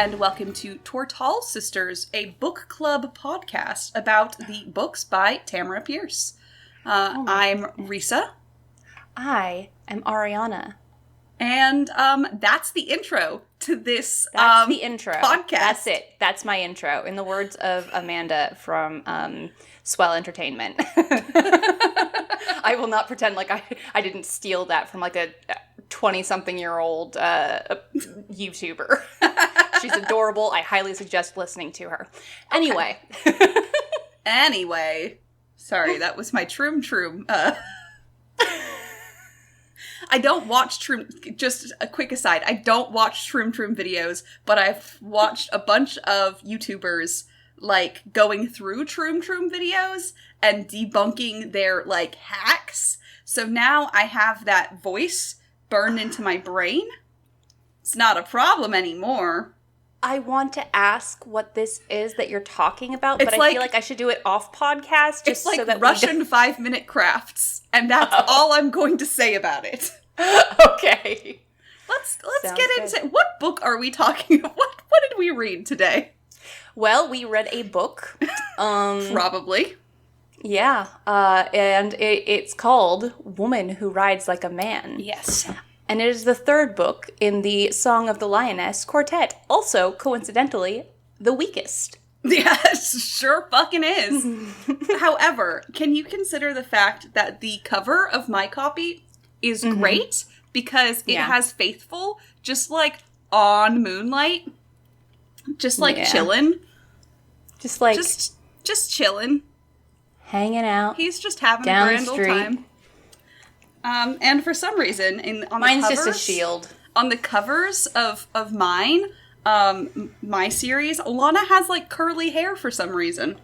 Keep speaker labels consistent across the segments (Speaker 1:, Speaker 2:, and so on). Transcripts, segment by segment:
Speaker 1: and welcome to Tortall Sisters, a book club podcast about the books by Tamara Pierce. I'm Risa.
Speaker 2: I am Ariana.
Speaker 1: And that's the intro to this
Speaker 2: That's the intro.
Speaker 1: Podcast.
Speaker 2: That's it. That's my intro. In the words of Amanda from Swell Entertainment. I will not pretend like I didn't steal that from like a 20-something-year-old YouTuber. She's adorable. I highly suggest listening to her. Anyway.
Speaker 1: Okay. Anyway. Sorry, that was my Troom. I don't watch Troom, just a quick aside, I don't watch Troom videos, but I've watched a bunch of YouTubers, like, going through Troom videos and debunking their, like, hacks. So now I have that voice burned into my brain. It's not a problem anymore.
Speaker 2: I want to ask what this is that you're talking about,
Speaker 1: It's
Speaker 2: but I feel like I should do it off podcast.
Speaker 1: It's like
Speaker 2: so that
Speaker 1: Russian 5-minute crafts, and that's all I'm going to say about it.
Speaker 2: Okay.
Speaker 1: Let's
Speaker 2: Sounds
Speaker 1: get
Speaker 2: good.
Speaker 1: into what book are we talking about? What did we read today?
Speaker 2: Well, we read a book.
Speaker 1: Probably.
Speaker 2: Yeah, and it's called Woman Who Rides Like a Man.
Speaker 1: Yes.
Speaker 2: And it is the third book in the Song of the Lioness quartet. Also, coincidentally, the weakest.
Speaker 1: Yes, sure fucking is. However, can you consider the fact that the cover of my copy is great because it has Faithful just like on Moonlight, just like chilling,
Speaker 2: Just like
Speaker 1: just chilling,
Speaker 2: hanging out.
Speaker 1: He's just having
Speaker 2: down
Speaker 1: a grand
Speaker 2: the
Speaker 1: old
Speaker 2: street.
Speaker 1: time. And for some reason, on
Speaker 2: Mine's
Speaker 1: the covers,
Speaker 2: just a shield.
Speaker 1: On the covers of mine, my series, Alana has like curly hair for some reason.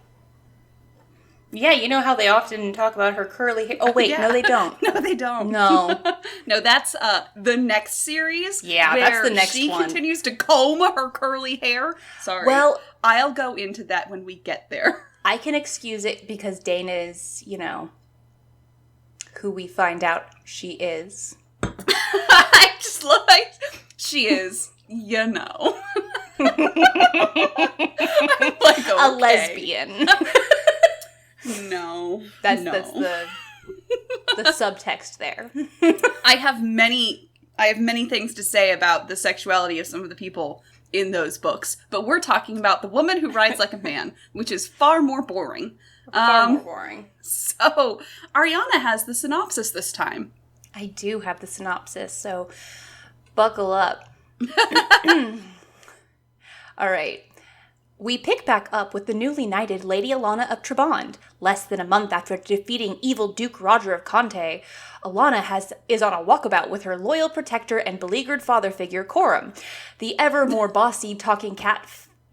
Speaker 2: Yeah, you know how they often talk about her curly hair. Oh wait, no they don't.
Speaker 1: No, they don't.
Speaker 2: No.
Speaker 1: No, that's the next series.
Speaker 2: Yeah,
Speaker 1: where
Speaker 2: that's the next
Speaker 1: she
Speaker 2: one.
Speaker 1: continues to comb her curly hair. Sorry.
Speaker 2: Well,
Speaker 1: I'll go into that when we get there.
Speaker 2: I can excuse it because Dana is, who we find out she is.
Speaker 1: I just like she is, I'm like, okay.
Speaker 2: A lesbian.
Speaker 1: No.
Speaker 2: That's the subtext there.
Speaker 1: I have many things to say about the sexuality of some of the people in those books, but we're talking about The Woman Who Rides Like a Man, which is far more boring.
Speaker 2: Far more boring.
Speaker 1: So, Ariana has the synopsis this time.
Speaker 2: I do have the synopsis, so buckle up. All right. We pick back up with the newly knighted Lady Alana of Trabond. Less than a month after defeating evil Duke Roger of Conte, Alana is on a walkabout with her loyal protector and beleaguered father figure, Coram. The ever more bossy talking cat,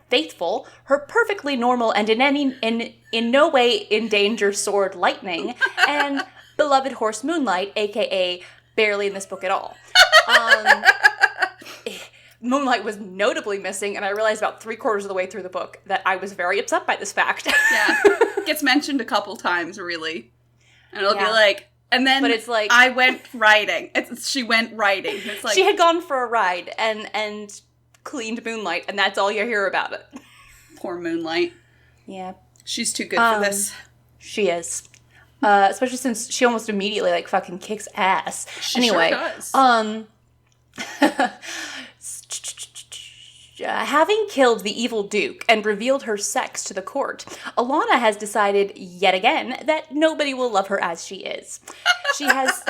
Speaker 2: Faithful, her perfectly normal and in no way in danger sword, Lightning, and beloved horse, Moonlight, aka barely in this book at all. Moonlight was notably missing, and I realized about 3/4 of the way through the book that I was very upset by this fact.
Speaker 1: Yeah. Gets mentioned a couple times, really. And it'll be like, and then
Speaker 2: but it's like,
Speaker 1: I went riding. She went riding. It's like,
Speaker 2: she had gone for a ride and cleaned Moonlight, and that's all you hear about it.
Speaker 1: Poor Moonlight.
Speaker 2: Yeah.
Speaker 1: She's too good for this.
Speaker 2: She is. Especially since she almost immediately, like, fucking kicks ass.
Speaker 1: She
Speaker 2: anyway,
Speaker 1: sure does.
Speaker 2: Having killed the evil Duke and revealed her sex to the court, Alana has decided, yet again, that nobody will love her as she is. She has...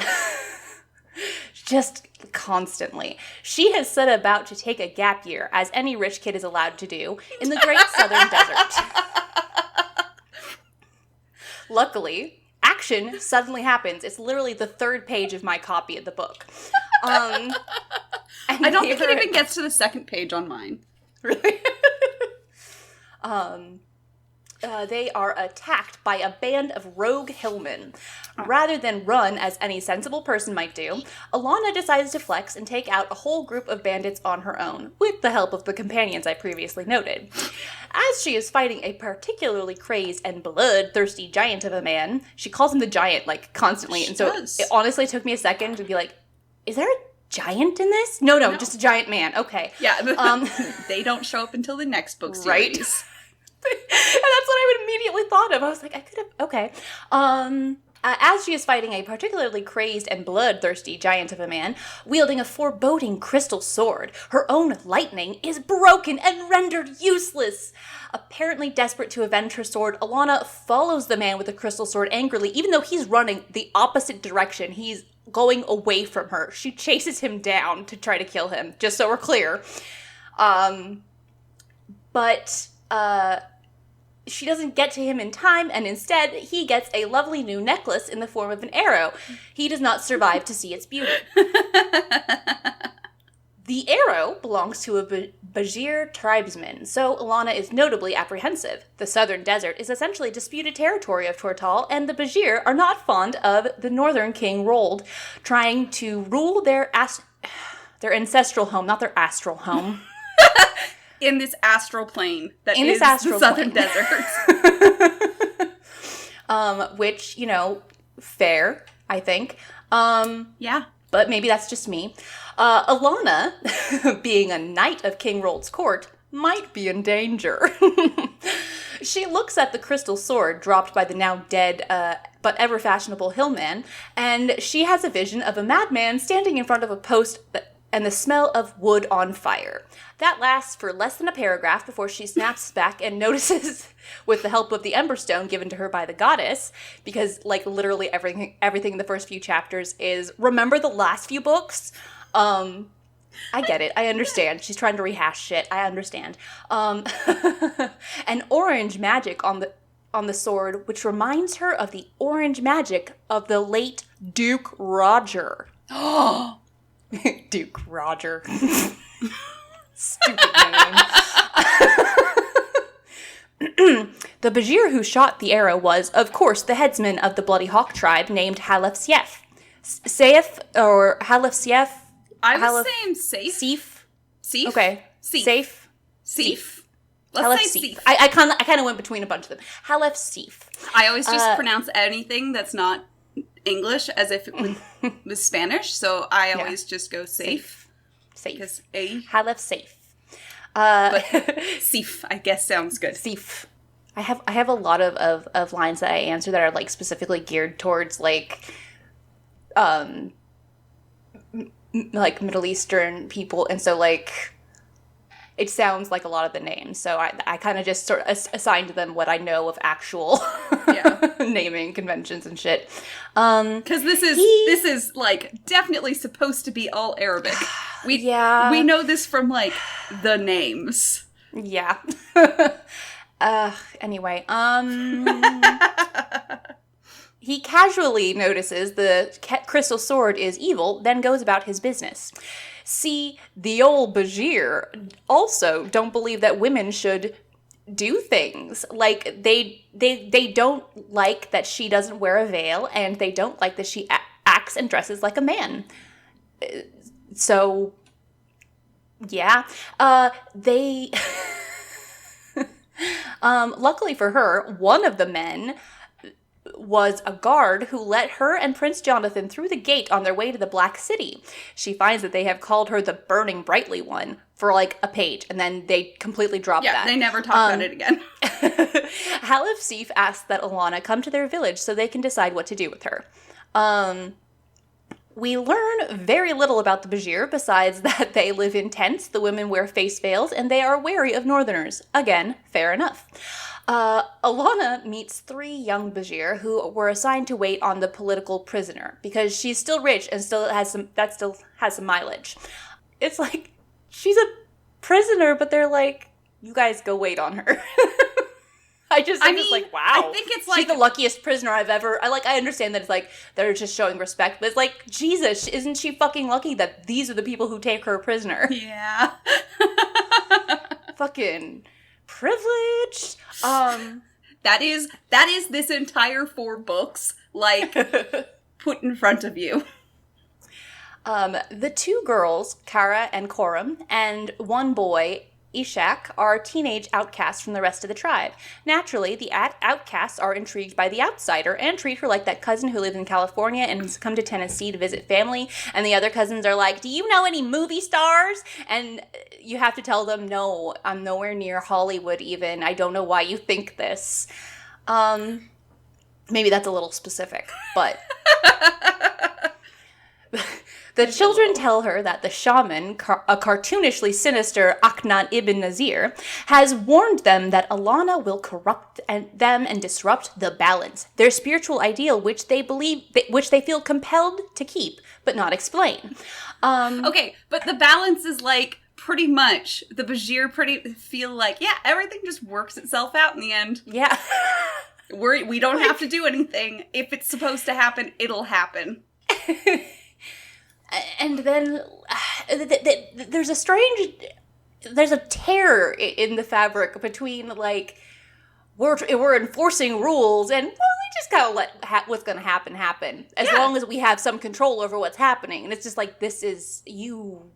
Speaker 2: just constantly. She has set about to take a gap year, as any rich kid is allowed to do, in the great southern desert. Luckily, action suddenly happens. It's literally the third page of my copy of the book.
Speaker 1: I don't think it even gets to the second page on mine.
Speaker 2: Really? They are attacked by a band of rogue hillmen. Rather than run, as any sensible person might do, Alana decides to flex and take out a whole group of bandits on her own, with the help of the companions I previously noted. As she is fighting a particularly crazed and bloodthirsty giant of a man, she calls him the giant, like, constantly, and so it honestly took me a second to be like, is there a giant in this? No, just a giant man. Okay.
Speaker 1: Yeah. They don't show up until the next book series.
Speaker 2: Right? And that's what I immediately thought of. I was like, I could have... Okay. As she is fighting a particularly crazed and bloodthirsty giant of a man, wielding a foreboding crystal sword, her own lightning is broken and rendered useless. Apparently desperate to avenge her sword, Alana follows the man with the crystal sword angrily, even though he's running the opposite direction. He's going away from her. She chases him down to try to kill him, just so we're clear. But she doesn't get to him in time, and instead, he gets a lovely new necklace in the form of an arrow. He does not survive to see its beauty. The arrow belongs to a Bajir tribesman, so Alana is notably apprehensive. The southern desert is essentially disputed territory of Tortall, and the Bajir are not fond of the northern king Rold, trying to rule their ancestral home, not their astral home.
Speaker 1: In this astral plane that is the southern desert.
Speaker 2: Which, fair, I think.
Speaker 1: Yeah.
Speaker 2: But maybe that's just me. Alana, being a knight of King Rold's court, might be in danger. She looks at the crystal sword dropped by the now dead, but ever fashionable hillman, and she has a vision of a madman standing in front of a post and the smell of wood on fire. That lasts for less than a paragraph before she snaps back and notices, with the help of the Emberstone given to her by the goddess, because, literally everything in the first few chapters is, remember the last few books? I get it. I understand. She's trying to rehash shit. I understand. An orange magic on the sword, which reminds her of the orange magic of the late Duke Roger. Duke Roger. Stupid name. The Bajir who shot the arrow was, of course, the headsman of the Bloody Hawk tribe named Halef Sief. Saif, or Halef Sief?
Speaker 1: I was saying safe.
Speaker 2: Seif?
Speaker 1: Seif?
Speaker 2: Okay.
Speaker 1: Seif.
Speaker 2: Seif.
Speaker 1: Let's say Seif.
Speaker 2: I kind of went between a bunch of them. Halef Seif.
Speaker 1: I always just pronounce anything that's not English as if it was Spanish, so I always just go safe.
Speaker 2: Safe.
Speaker 1: Halef
Speaker 2: Saif.
Speaker 1: But Seif, I guess, sounds good.
Speaker 2: Seif. I have a lot of lines that I answer that are specifically geared towards Middle Eastern people, and so it sounds like a lot of the names. So I kind of just sort of assigned them what I know of actual naming conventions and shit.
Speaker 1: Because this is definitely supposed to be all Arabic. We know this from the names.
Speaker 2: Yeah. Anyway, he casually notices the crystal sword is evil, then goes about his business. See, the old Bajir also don't believe that women should do things. They don't like that she doesn't wear a veil, and they don't like that she acts and dresses like a man. So, yeah. They... luckily for her, one of the men was a guard who let her and Prince Jonathan through the gate on their way to the Black City. She finds that they have called her the Burning Brightly One for a page, and then they completely drop that.
Speaker 1: Yeah, they never talk about it again.
Speaker 2: Halef Seif asks that Alana come to their village so they can decide what to do with her. We learn very little about the Bajir, besides that they live in tents, the women wear face veils, and they are wary of northerners. Again, fair enough. Alana meets 3 young Bajir who were assigned to wait on the political prisoner, because she's still rich and still has some mileage. It's she's a prisoner, but they're you guys go wait on her. I'm just wow.
Speaker 1: I think it's
Speaker 2: she's the luckiest prisoner I've ever... I understand that it's they're just showing respect, but it's Jesus, isn't she fucking lucky that these are the people who take her prisoner?
Speaker 1: Yeah.
Speaker 2: Fucking privilege.
Speaker 1: That is this entire 4 books, put in front of you.
Speaker 2: The 2 girls, Kara and Coram, and 1 boy, Ishak are teenage outcasts from the rest of the tribe. Naturally, the outcasts are intrigued by the outsider and treat her like that cousin who lives in California and has come to Tennessee to visit family. And the other cousins are like, do you know any movie stars? And you have to tell them, no, I'm nowhere near Hollywood even. I don't know why you think this. Maybe that's a little specific, but... The children tell her that the shaman, a cartoonishly sinister Aknan ibn Nazir, has warned them that Alana will corrupt them and disrupt the balance, their spiritual ideal, which they feel compelled to keep, but not explain.
Speaker 1: Okay, but the balance is like pretty much the Bajir feel like, yeah, everything just works itself out in the end.
Speaker 2: Yeah.
Speaker 1: We don't have to do anything. If it's supposed to happen, it'll happen.
Speaker 2: And then there's a tear in the fabric between, like, we're enforcing rules and, well, we just gotta let what's gonna happen as long as we have some control over what's happening. And it's just like, this is, you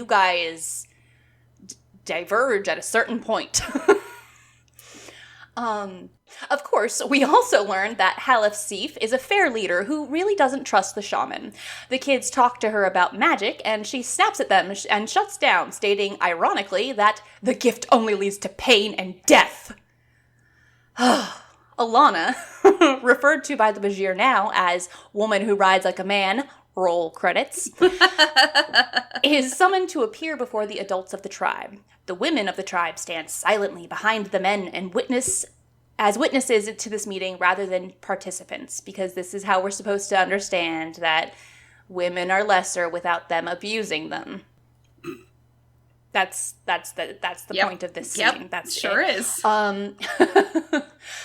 Speaker 2: guys diverge at a certain point. Of course, we also learned that Halef Sif is a fair leader who really doesn't trust the shaman. The kids talk to her about magic, and she snaps at them and shuts down, stating, ironically, that the gift only leads to pain and death. Alana, referred to by the Bajir now as woman who rides like a man, roll credits, is summoned to appear before the adults of the tribe. The women of the tribe stand silently behind the men and witnesses to this meeting rather than participants, because this is how we're supposed to understand that women are lesser without them abusing them. That's the point of this scene.
Speaker 1: Yep,
Speaker 2: that's
Speaker 1: sure
Speaker 2: it.
Speaker 1: Is.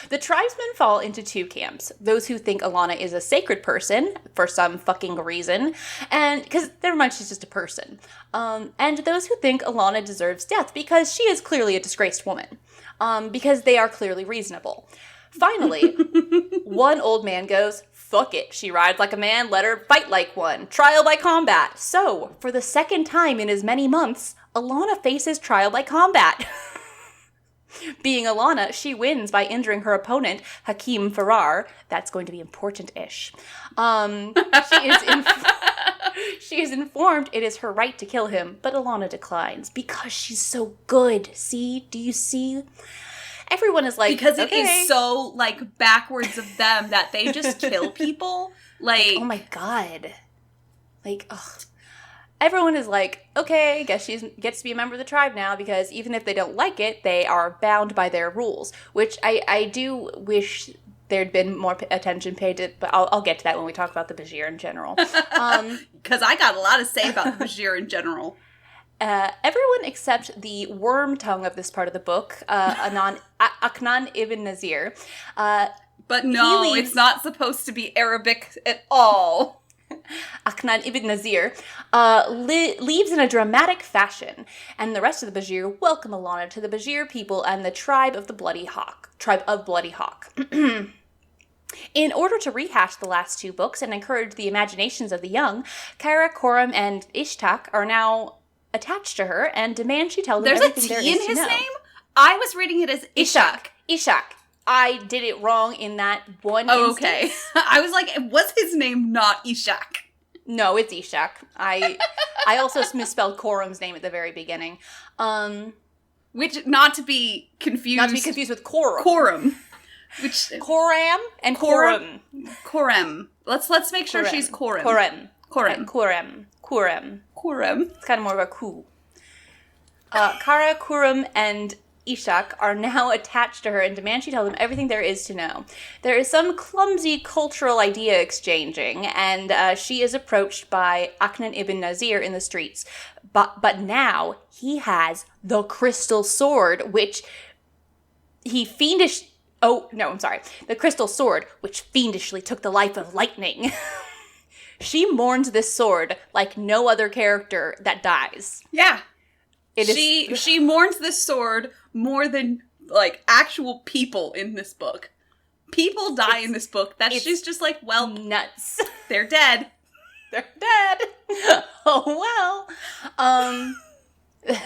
Speaker 2: The tribesmen fall into two camps. Those who think Alana is a sacred person for some fucking reason, and because never mind, she's just a person. And those who think Alana deserves death because she is clearly a disgraced woman. Because they are clearly reasonable. Finally, one old man goes, fuck it, she rides like a man, let her fight like one. Trial by combat. So, for the second time in as many months, Alana faces trial by combat. Being Alana, she wins by injuring her opponent, Hakim Farrar. That's going to be important-ish. She is informed it is her right to kill him, but Alana declines because she's so good. See? Do you see? Everyone is like,
Speaker 1: because it is so, like, backwards of them that they just kill people. Like,
Speaker 2: oh my god. Like, ugh. Everyone is like, okay, guess she gets to be a member of the tribe now, because even if they don't like it, they are bound by their rules, which I do wish there'd been more attention paid to, but I'll get to that when we talk about the Bajir in general.
Speaker 1: Because I got a lot to say about the Bajir in general.
Speaker 2: Everyone except the worm tongue of this part of the book, Aknan ibn Nazir.
Speaker 1: But no, it's not supposed to be Arabic at all.
Speaker 2: Aknan ibn Nazir leaves in a dramatic fashion, and the rest of the Bajir welcome Alana to the Bajir people and the tribe of Bloody Hawk. In order to rehash the last two books and encourage the imaginations of the young, Kara, Koram, and Ishtak are now attached to her and demand she tell them everything there is to know.
Speaker 1: There's a T in his name? I was reading it as Ishak.
Speaker 2: Ishak. I did it wrong in that one instance.
Speaker 1: Okay. I was like, was his name not Ishak?
Speaker 2: No, it's Ishak. I also misspelled Koram's name at the very beginning.
Speaker 1: Which, not to be confused
Speaker 2: with Koram.
Speaker 1: Koram. Which
Speaker 2: Koram and Koram.
Speaker 1: Koram. Let's make sure she's Koram.
Speaker 2: Koram. It's kind of more of a ku. Kara, Koram, and Ishak are now attached to her and demand she tell them everything there is to know. There is some clumsy cultural idea exchanging, and she is approached by Aknan ibn Nazir in the streets. But now he has the crystal sword, which the crystal sword, which fiendishly took the life of lightning. She mourns this sword like no other character that dies.
Speaker 1: Yeah. She mourns this sword more than, like, actual people in this book. People die in this book. She's just like, well,
Speaker 2: nuts.
Speaker 1: They're dead.
Speaker 2: Oh, well.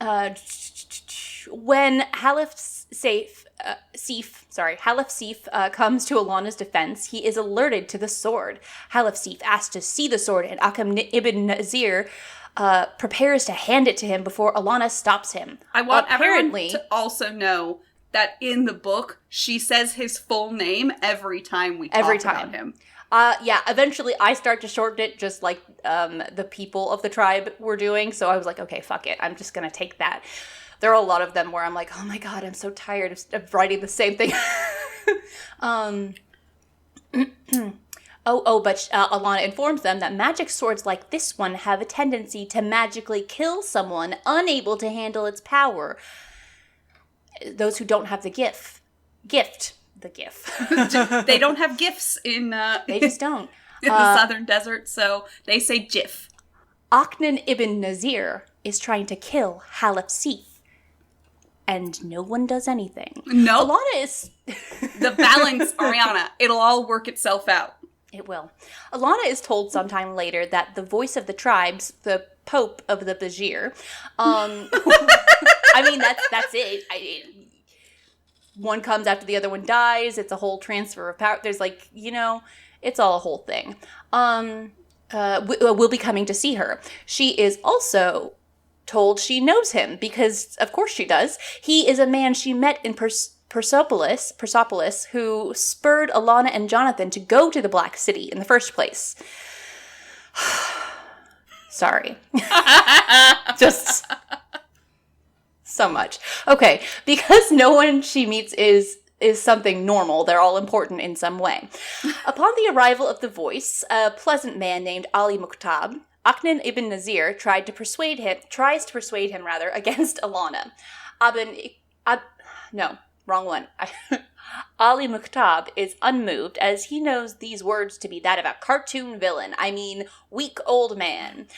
Speaker 2: When Halef Sif comes to Alana's defense, he is alerted to the sword. Halef Sif asks to see the sword, and Akam ibn Nazir prepares to hand it to him before Alana stops him.
Speaker 1: I want everyone to also know that in the book, she says his full name every time we talk about him.
Speaker 2: Yeah, eventually I start to shorten it just like the people of the tribe were doing, so I was like, okay, fuck it, I'm just gonna take that. There are a lot of them where I'm like, oh my god, I'm so tired of writing the same thing. But Alana informs them that magic swords like this one have a tendency to magically kill someone unable to handle its power. Those who don't have the gift.
Speaker 1: They don't have gifts in...
Speaker 2: they just don't.
Speaker 1: In the southern desert, so they say Jif.
Speaker 2: Aknan ibn Nazir is trying to kill Halef Sif, and no one does anything.
Speaker 1: No.
Speaker 2: Alana is...
Speaker 1: The balance, Ariana, it'll all work itself out.
Speaker 2: It will. Alana is told sometime later that the voice of the tribes, the Pope of the Bajir, I mean, that's it. One comes after the other one dies. It's a whole transfer of power. There's like, it's all a whole thing. Will be coming to see her. She is also told she knows him because, of course she does. He is a man she met in Persepolis, who spurred Alana and Jonathan to go to the Black City in the first place. Sorry. Just so much. Okay, because no one she meets is something normal, they're all important in some way. Upon the arrival of the voice, a pleasant man named Ali Mukhtab, Aknan ibn Nazir tries to persuade him against Alana. Ali Mukhtab is unmoved as he knows these words to be that of a cartoon villain. I mean, weak old man.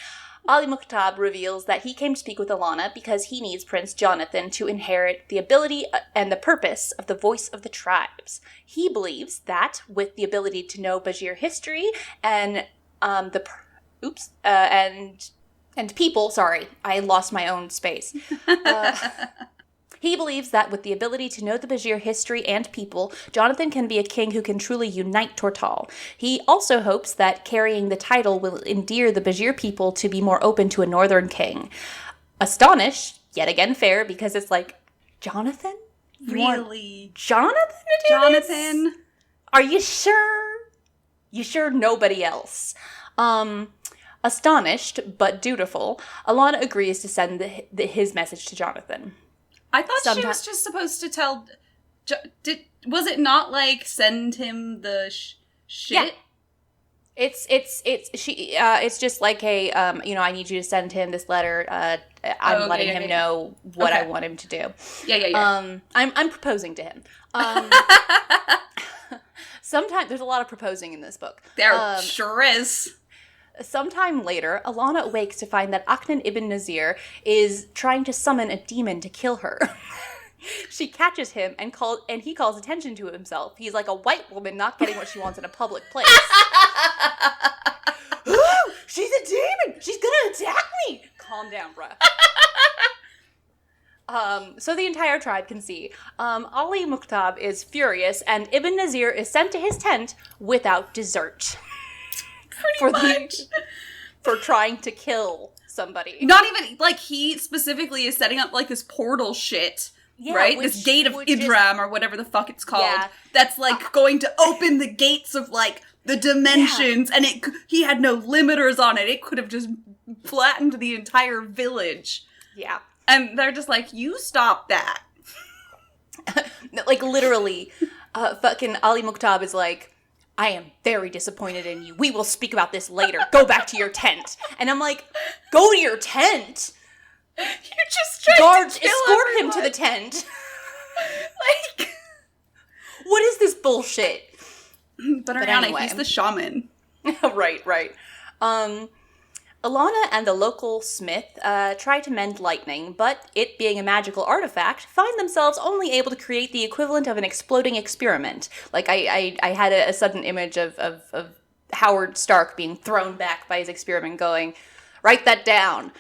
Speaker 2: Ali Mukhtab reveals that he came to speak with Alana because he needs Prince Jonathan to inherit the ability and the purpose of the voice of the tribes. He believes that with the ability to know Bajir history and people. Sorry, I lost my own space. He believes that with the ability to know the Bajir history and people, Jonathan can be a king who can truly unite Tortall. He also hopes that carrying the title will endear the Bajir people to be more open to a northern king. Astonished, yet again fair, because it's like, Jonathan?
Speaker 1: Really?
Speaker 2: Jonathan to do
Speaker 1: Jonathan?
Speaker 2: this? Are you sure? You sure nobody else? Astonished, but dutiful, Alana agrees to send his message to Jonathan.
Speaker 1: I thought she was just supposed to tell... was it not like send him the shit?
Speaker 2: Yeah. It's just like a I need you to send him this letter. I'm letting him know what I want him to do.
Speaker 1: Yeah.
Speaker 2: I'm proposing to him. Sometimes there's a lot of proposing in this book.
Speaker 1: There sure is.
Speaker 2: Sometime later, Alana awakes to find that Aknan ibn Nazir is trying to summon a demon to kill her. She catches him and he calls attention to himself. He's like a white woman not getting what she wants in a public place. Ooh, she's a demon! She's gonna attack me! Calm down, bruh. So the entire tribe can see. Ali Mukhtab is furious, and Ibn Nazir is sent to his tent without dessert. For trying to kill somebody.
Speaker 1: Not even, like, he specifically is setting up, like, this portal shit, right? This gate of Idram, or whatever the fuck it's called. Yeah. That's, like, going to open the gates of, like, the dimensions, and he had no limiters on it. It could have just flattened the entire village.
Speaker 2: Yeah.
Speaker 1: And they're just like, you stop that.
Speaker 2: Like, literally, fucking Ali Mukhtab is like, I am very disappointed in you. We will speak about this later. Go back to your tent. And I'm like, go to your tent?
Speaker 1: You just tried
Speaker 2: Guards,
Speaker 1: to kill
Speaker 2: escort
Speaker 1: everyone.
Speaker 2: him to the tent.
Speaker 1: Like,
Speaker 2: what is this bullshit?
Speaker 1: But Ariana, anyway. He's the shaman.
Speaker 2: Right. Alana and the local smith try to mend lightning, but it being a magical artifact, find themselves only able to create the equivalent of an exploding experiment. Like, I had a sudden image of Howard Stark being thrown back by his experiment going, write that down.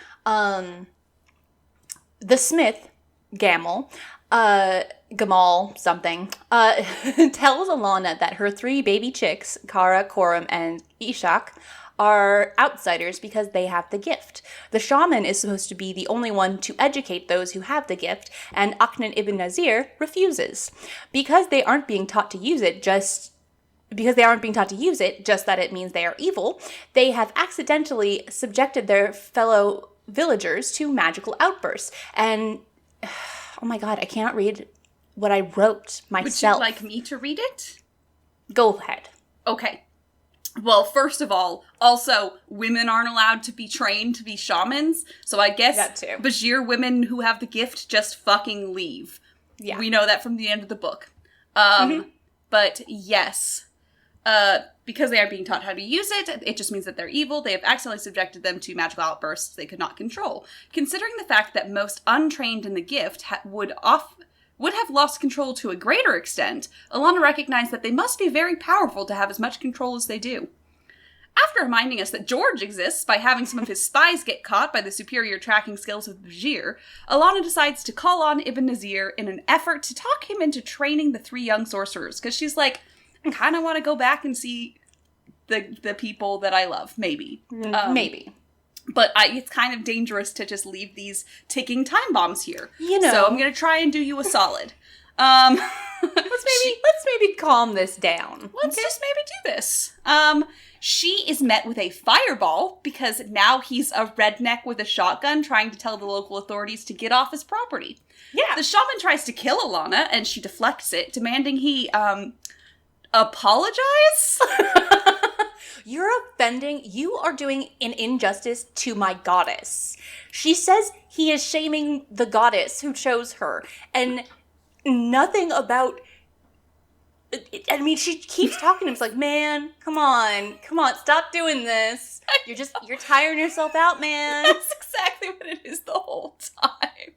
Speaker 2: the smith, Gamal, Gamal something, tells Alana that her 3 baby chicks, Kara, Coram, and Ishak, are outsiders because they have the gift. The shaman is supposed to be the only one to educate those who have the gift, and Aknan ibn Nazir refuses. Because they aren't being taught to use it just that it means they are evil, they have accidentally subjected their fellow villagers to magical outbursts. And, oh my god, I can't read what I wrote myself.
Speaker 1: Would you like me to read it?
Speaker 2: Go ahead.
Speaker 1: Okay. Well, first of all, also, women aren't allowed to be trained to be shamans, so I guess
Speaker 2: that too.
Speaker 1: Bajir women who have the gift just fucking leave.
Speaker 2: Yeah.
Speaker 1: We know that from the end of the book. But yes, because they are being taught how to use it, it just means that they're evil. They have accidentally subjected them to magical outbursts they could not control. Considering the fact that most untrained in the gift would have lost control to a greater extent, Alana recognized that they must be very powerful to have as much control as they do. After reminding us that George exists by having some of his spies get caught by the superior tracking skills of Bajir, Alana decides to call on Ibn Nazir in an effort to talk him into training the 3 young sorcerers, because she's like, I kind of want to go back and see the people that I love, maybe.
Speaker 2: Maybe.
Speaker 1: But it's kind of dangerous to just leave these ticking time bombs here.
Speaker 2: You know.
Speaker 1: So I'm going to try and do you a solid.
Speaker 2: Let's maybe calm this down.
Speaker 1: Let's just maybe do this. She is met with a fireball because now he's a redneck with a shotgun trying to tell the local authorities to get off his property.
Speaker 2: Yeah.
Speaker 1: The shaman tries to kill Alana and she deflects it, demanding he, apologize?
Speaker 2: You are doing an injustice to my goddess. She says he is shaming the goddess who chose her, and nothing about... I mean, she keeps talking to him. It's like, man, come on, stop doing this. You're tiring yourself out, man.
Speaker 1: That's exactly what it is the whole time.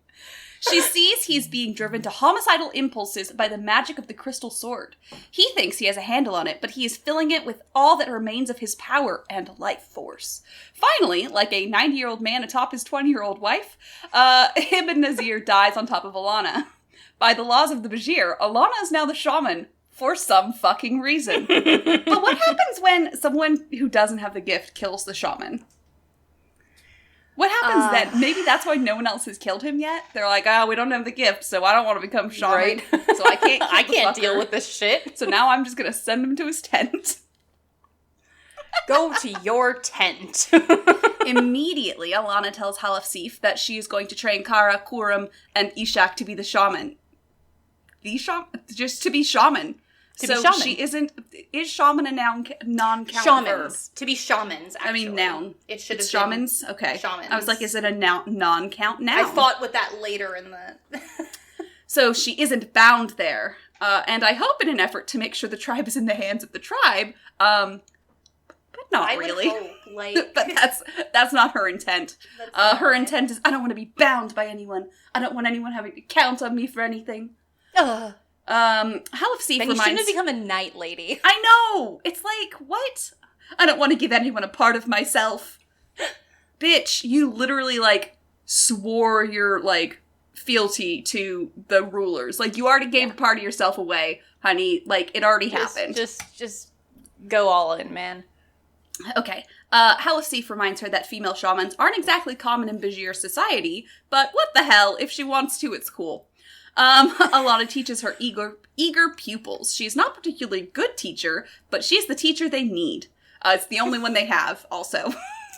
Speaker 1: She sees he's being driven to homicidal impulses by the magic of the crystal sword. He thinks he has a handle on it, but he is filling it with all that remains of his power and life force. Finally, like a 90-year-old man atop his 20-year-old wife, Ibn Nazir dies on top of Alana. By the laws of the Bajir, Alana is now the shaman for some fucking reason. But what happens when someone who doesn't have the gift kills the shaman? What happens then? Maybe that's why no one else has killed him yet. They're like, we don't have the gift, so I don't want to become shaman.
Speaker 2: Right.
Speaker 1: So I can't
Speaker 2: I can't deal with this shit.
Speaker 1: So now I'm just going to send him to his tent.
Speaker 2: Go to your tent.
Speaker 1: Immediately, Alana tells Halafsif that she is going to train Kara, Kuram, and Ishak to be the shaman. Just to be shaman. She isn't... Is shaman a non-count verb?
Speaker 2: To be shamans, actually.
Speaker 1: I mean, noun.
Speaker 2: It should have
Speaker 1: It's shamans? Okay.
Speaker 2: Shamans.
Speaker 1: I was like, is it a non-count noun?
Speaker 2: I thought with that later in the...
Speaker 1: So she isn't bound there. And I hope in an effort to make sure the tribe is in the hands of the tribe, but not really.
Speaker 2: Would hope,
Speaker 1: but that's not her intent. Her intent is, I don't want to be bound by anyone. I don't want anyone having to count on me for anything. Halafsif
Speaker 2: then you shouldn't have become a night lady.
Speaker 1: I know! It's like, what? I don't want to give anyone a part of myself. Bitch, you literally, swore your, fealty to the rulers. You already gave a part of yourself away, honey. It already happened.
Speaker 2: Just go all in, man.
Speaker 1: Okay. Halafsif reminds her that female shamans aren't exactly common in Bajir society, but what the hell? If she wants to, it's cool. Alana teaches her eager pupils. She's not a particularly good teacher, but she's the teacher they need. It's the only one they have, also.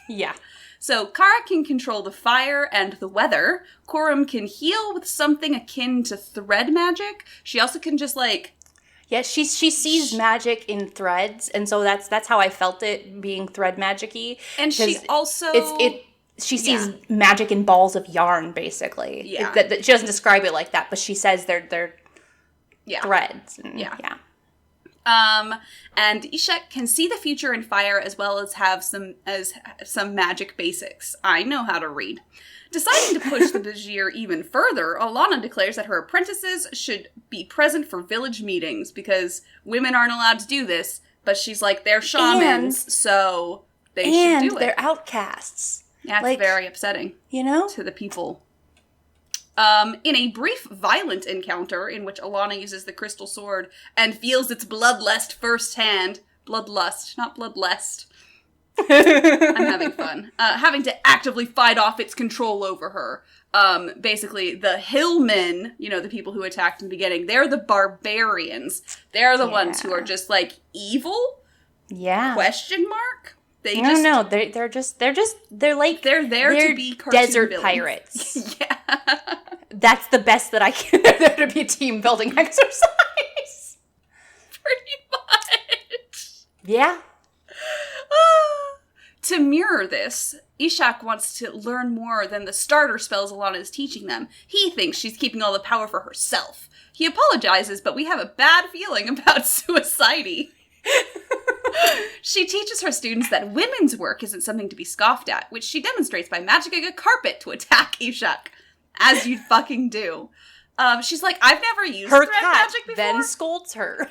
Speaker 2: Yeah.
Speaker 1: So, Kara can control the fire and the weather. Coram can heal with something akin to thread magic. She also can just,
Speaker 2: Yeah, she sees magic in threads, and so that's how I felt it being thread magic-y.
Speaker 1: And she also...
Speaker 2: She sees magic in balls of yarn, basically.
Speaker 1: Yeah.
Speaker 2: She doesn't describe it like that, but she says they're threads. Yeah.
Speaker 1: And Ishak can see the future in fire as well as have some magic basics. I know how to read. Deciding to push the Bajir even further, Alana declares that her apprentices should be present for village meetings because women aren't allowed to do this, but she's like, they're shamans, so they should do it.
Speaker 2: And they're outcasts.
Speaker 1: Yeah, it's very upsetting.
Speaker 2: You know?
Speaker 1: To the people. In a brief, violent encounter in which Alana uses the crystal sword and feels its bloodlust firsthand. Bloodlust, not bloodlust. I'm having fun. Having to actively fight off its control over her. Basically, the hillmen, the people who attacked in the beginning, they're the barbarians. They're the ones who are just, like, evil?
Speaker 2: Yeah.
Speaker 1: Question mark?
Speaker 2: They're like,
Speaker 1: they're there to be cartoon
Speaker 2: desert
Speaker 1: villains.
Speaker 2: pirates.
Speaker 1: Yeah.
Speaker 2: That's the best that I can. They're there to be a team building exercise.
Speaker 1: Pretty much.
Speaker 2: Yeah.
Speaker 1: To mirror this, Ishak wants to learn more than the starter spells Alana is teaching them. He thinks she's keeping all the power for herself. He apologizes, but we have a bad feeling about suicide. She teaches her students that women's work isn't something to be scoffed at, which she demonstrates by magicking a carpet to attack Ishak. As you'd fucking do. She's like, I've never used
Speaker 2: her
Speaker 1: thread
Speaker 2: cat
Speaker 1: magic before.
Speaker 2: Then scolds her.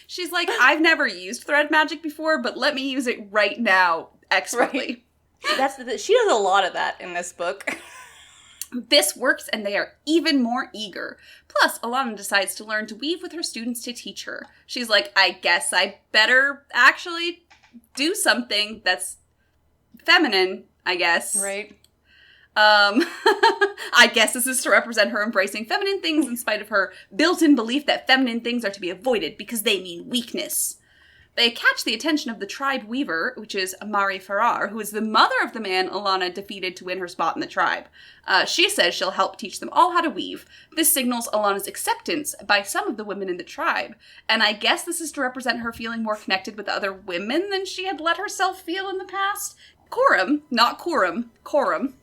Speaker 1: She's like, I've never used thread magic before, but let me use it right now, expertly.
Speaker 2: Right. She does a lot of that in this book.
Speaker 1: This works, and they are even more eager. Plus, Alana decides to learn to weave with her students to teach her. She's like, I guess I better actually do something that's feminine, I guess.
Speaker 2: Right.
Speaker 1: I guess this is to represent her embracing feminine things in spite of her built-in belief that feminine things are to be avoided because they mean weakness. They catch the attention of the tribe weaver, which is Mari Farrar, who is the mother of the man Alana defeated to win her spot in the tribe. She says she'll help teach them all how to weave. This signals Alana's acceptance by some of the women in the tribe, and I guess this is to represent her feeling more connected with other women than she had let herself feel in the past. Coram, not Coram, Coram,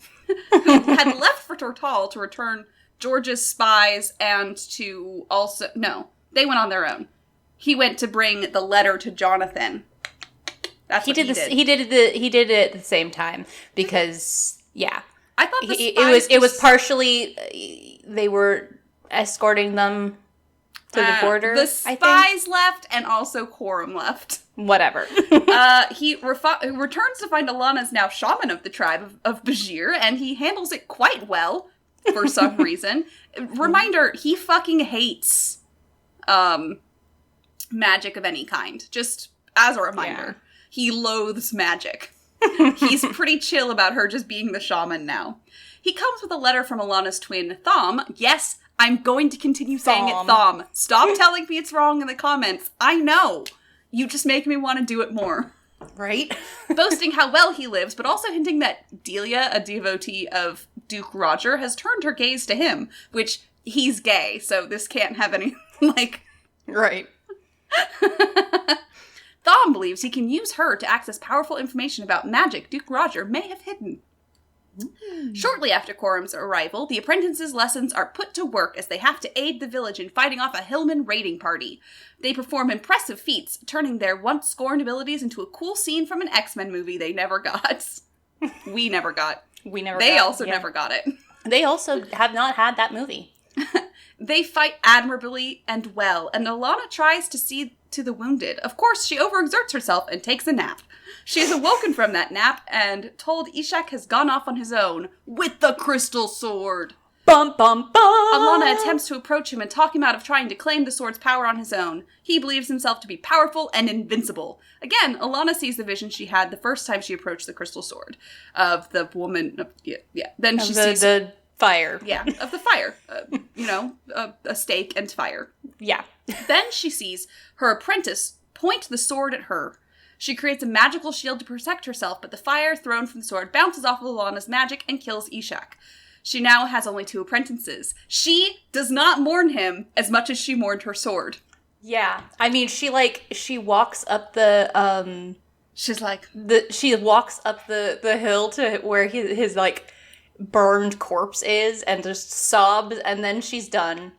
Speaker 1: who had left for Tortall to return George's spies and to also... No, they went on their own. He went to bring the letter to Jonathan. That's what he did.
Speaker 2: He did it at the same time because, yeah.
Speaker 1: I thought
Speaker 2: it was partially they were escorting them to the border.
Speaker 1: The spies left and also Coram left.
Speaker 2: Whatever.
Speaker 1: He returns to find Alana's now shaman of the tribe of Bajir, and he handles it quite well for some reason. Reminder, he fucking hates magic of any kind. Just as a reminder. Yeah. He loathes magic. He's pretty chill about her just being the shaman now. He comes with a letter from Alana's twin, Thom. Yes, I'm going to continue saying it, Thom. Stop telling me it's wrong in the comments. I know. You just make me want to do it more.
Speaker 2: Right?
Speaker 1: Boasting how well he lives, but also hinting that Delia, a devotee of Duke Roger, has turned her gaze to him, which he's gay, so this can't have any,
Speaker 2: Right.
Speaker 1: Thom believes he can use her to access powerful information about magic Duke Roger may have hidden. Shortly after Coram's arrival, the apprentices' lessons are put to work as they have to aid the village in fighting off a Hillman raiding party. They perform impressive feats, turning their once-scorned abilities into a cool scene from an X-Men movie they never got. We never got. They also never got it.
Speaker 2: They also have not had that movie.
Speaker 1: They fight admirably and well, and Alana tries to see to the wounded. Of course, she overexerts herself and takes a nap. She is awoken from that nap and told Ishak has gone off on his own with the crystal sword.
Speaker 2: Bum, bum, bum!
Speaker 1: Alana attempts to approach him and talk him out of trying to claim the sword's power on his own. He believes himself to be powerful and invincible. Again, Alana sees the vision she had the first time she approached the crystal sword. Of the woman... Then she sees...
Speaker 2: the fire.
Speaker 1: Yeah, of the fire. A stake and fire.
Speaker 2: Yeah.
Speaker 1: Then she sees her apprentice point the sword at her. She creates a magical shield to protect herself, but the fire thrown from the sword bounces off of Alana's magic and kills Ishak. She now has only 2 apprentices. She does not mourn him as much as she mourned her sword.
Speaker 2: Yeah. I mean, she walks up the, she walks up the hill to where his burned corpse is and just sobs, and then she's done.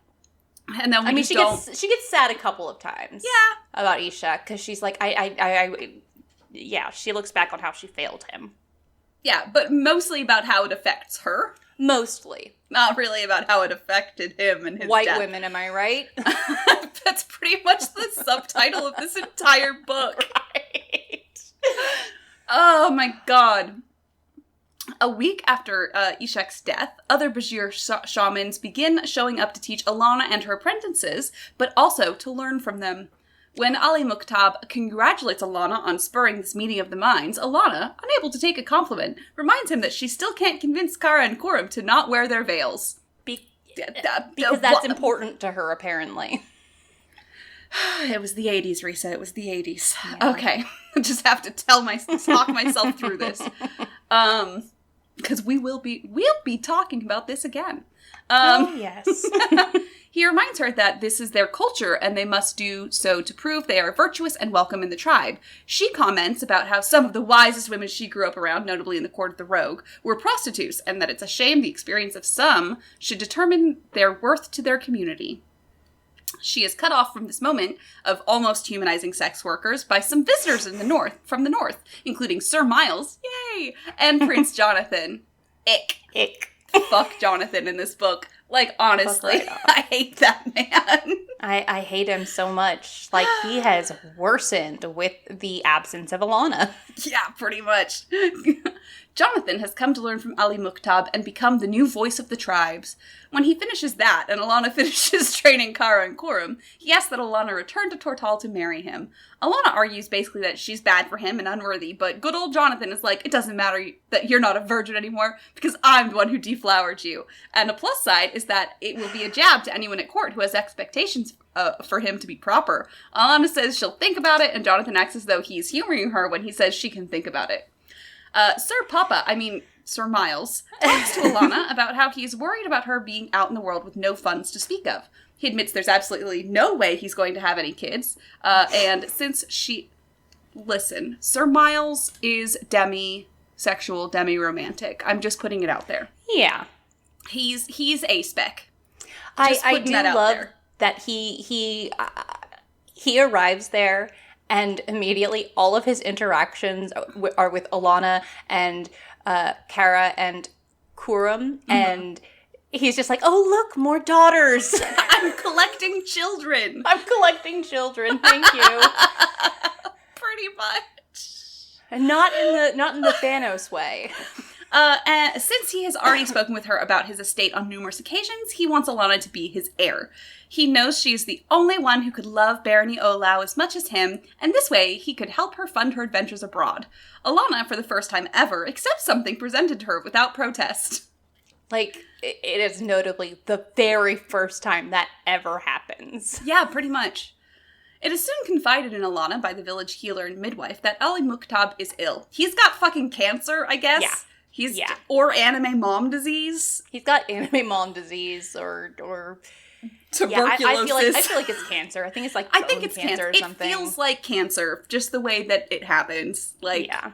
Speaker 1: And then
Speaker 2: she gets sad a couple of times.
Speaker 1: Yeah.
Speaker 2: About Ishak, because she's like, she looks back on how she failed him.
Speaker 1: Yeah, but mostly about how it affects her.
Speaker 2: Mostly.
Speaker 1: Not really about how it affected him and his
Speaker 2: White
Speaker 1: death.
Speaker 2: women, am I right?
Speaker 1: That's pretty much the subtitle of this entire book.
Speaker 2: Right.
Speaker 1: Oh my god. A week after Ishak's death, other Bajir shamans begin showing up to teach Alana and her apprentices, but also to learn from them. When Ali Mukhtab congratulates Alana on spurring this meeting of the minds, Alana, unable to take a compliment, reminds him that she still can't convince Kara and Kurum to not wear their veils.
Speaker 2: Because that's important to her, apparently.
Speaker 1: It was the 80s, Risa. It was the 80s. Yeah. Okay. I just have to talk myself through this. Because we'll be talking about this again.
Speaker 2: Yes.
Speaker 1: He reminds her that this is their culture and they must do so to prove they are virtuous and welcome in the tribe. She comments about how some of the wisest women she grew up around, notably in the court of the Rogue, were prostitutes, and that it's a shame the experience of some should determine their worth to their community. She is cut off from this moment of almost humanizing sex workers by some visitors from the north, including Sir Miles, yay, and Prince Jonathan. Ick. Fuck Jonathan in this book. Like, honestly, I hate that man.
Speaker 2: I hate him so much. Like, he has worsened with the absence of Alana.
Speaker 1: Yeah, pretty much. Jonathan has come to learn from Ali Mukhtab and become the new voice of the tribes. When he finishes that, and Alana finishes training Kara and Kurum, he asks that Alana return to Tortall to marry him. Alana argues basically that she's bad for him and unworthy, but good old Jonathan is like, it doesn't matter that you're not a virgin anymore, because I'm the one who deflowered you. And the plus side is that it will be a jab to anyone at court who has expectations for him to be proper. Alana says she'll think about it, and Jonathan acts as though he's humoring her when he says she can think about it. Sir Miles, talks to Alana about how he's worried about her being out in the world with no funds to speak of. He admits there's absolutely no way he's going to have any kids, and since Listen, Sir Miles is demi-sexual, demi-romantic. I'm just putting it out there.
Speaker 2: Yeah.
Speaker 1: He's A-spec.
Speaker 2: I do love that he arrives there, and immediately all of his interactions are with Alana and Kara and Kurum, and he's just like, oh, look, more daughters.
Speaker 1: I'm collecting children.
Speaker 2: Thank you.
Speaker 1: Pretty much.
Speaker 2: And not in the Thanos way.
Speaker 1: And since he has already spoken with her about his estate on numerous occasions, he wants Alana to be his heir. He knows she is the only one who could love Barony Olau as much as him, and this way he could help her fund her adventures abroad. Alana, for the first time ever, accepts something presented to her without protest.
Speaker 2: Like, it is notably the very first time that ever happens.
Speaker 1: Yeah, pretty much. It is soon confided in Alana by the village healer and midwife that Ali Mukhtab is ill. He's got fucking cancer, I guess.
Speaker 2: Yeah.
Speaker 1: Or anime mom disease.
Speaker 2: He's got anime mom disease or
Speaker 1: tuberculosis.
Speaker 2: Yeah, I feel like it's cancer. I think it's like cancer or something.
Speaker 1: It feels like cancer, just the way that it happens.
Speaker 2: Yeah.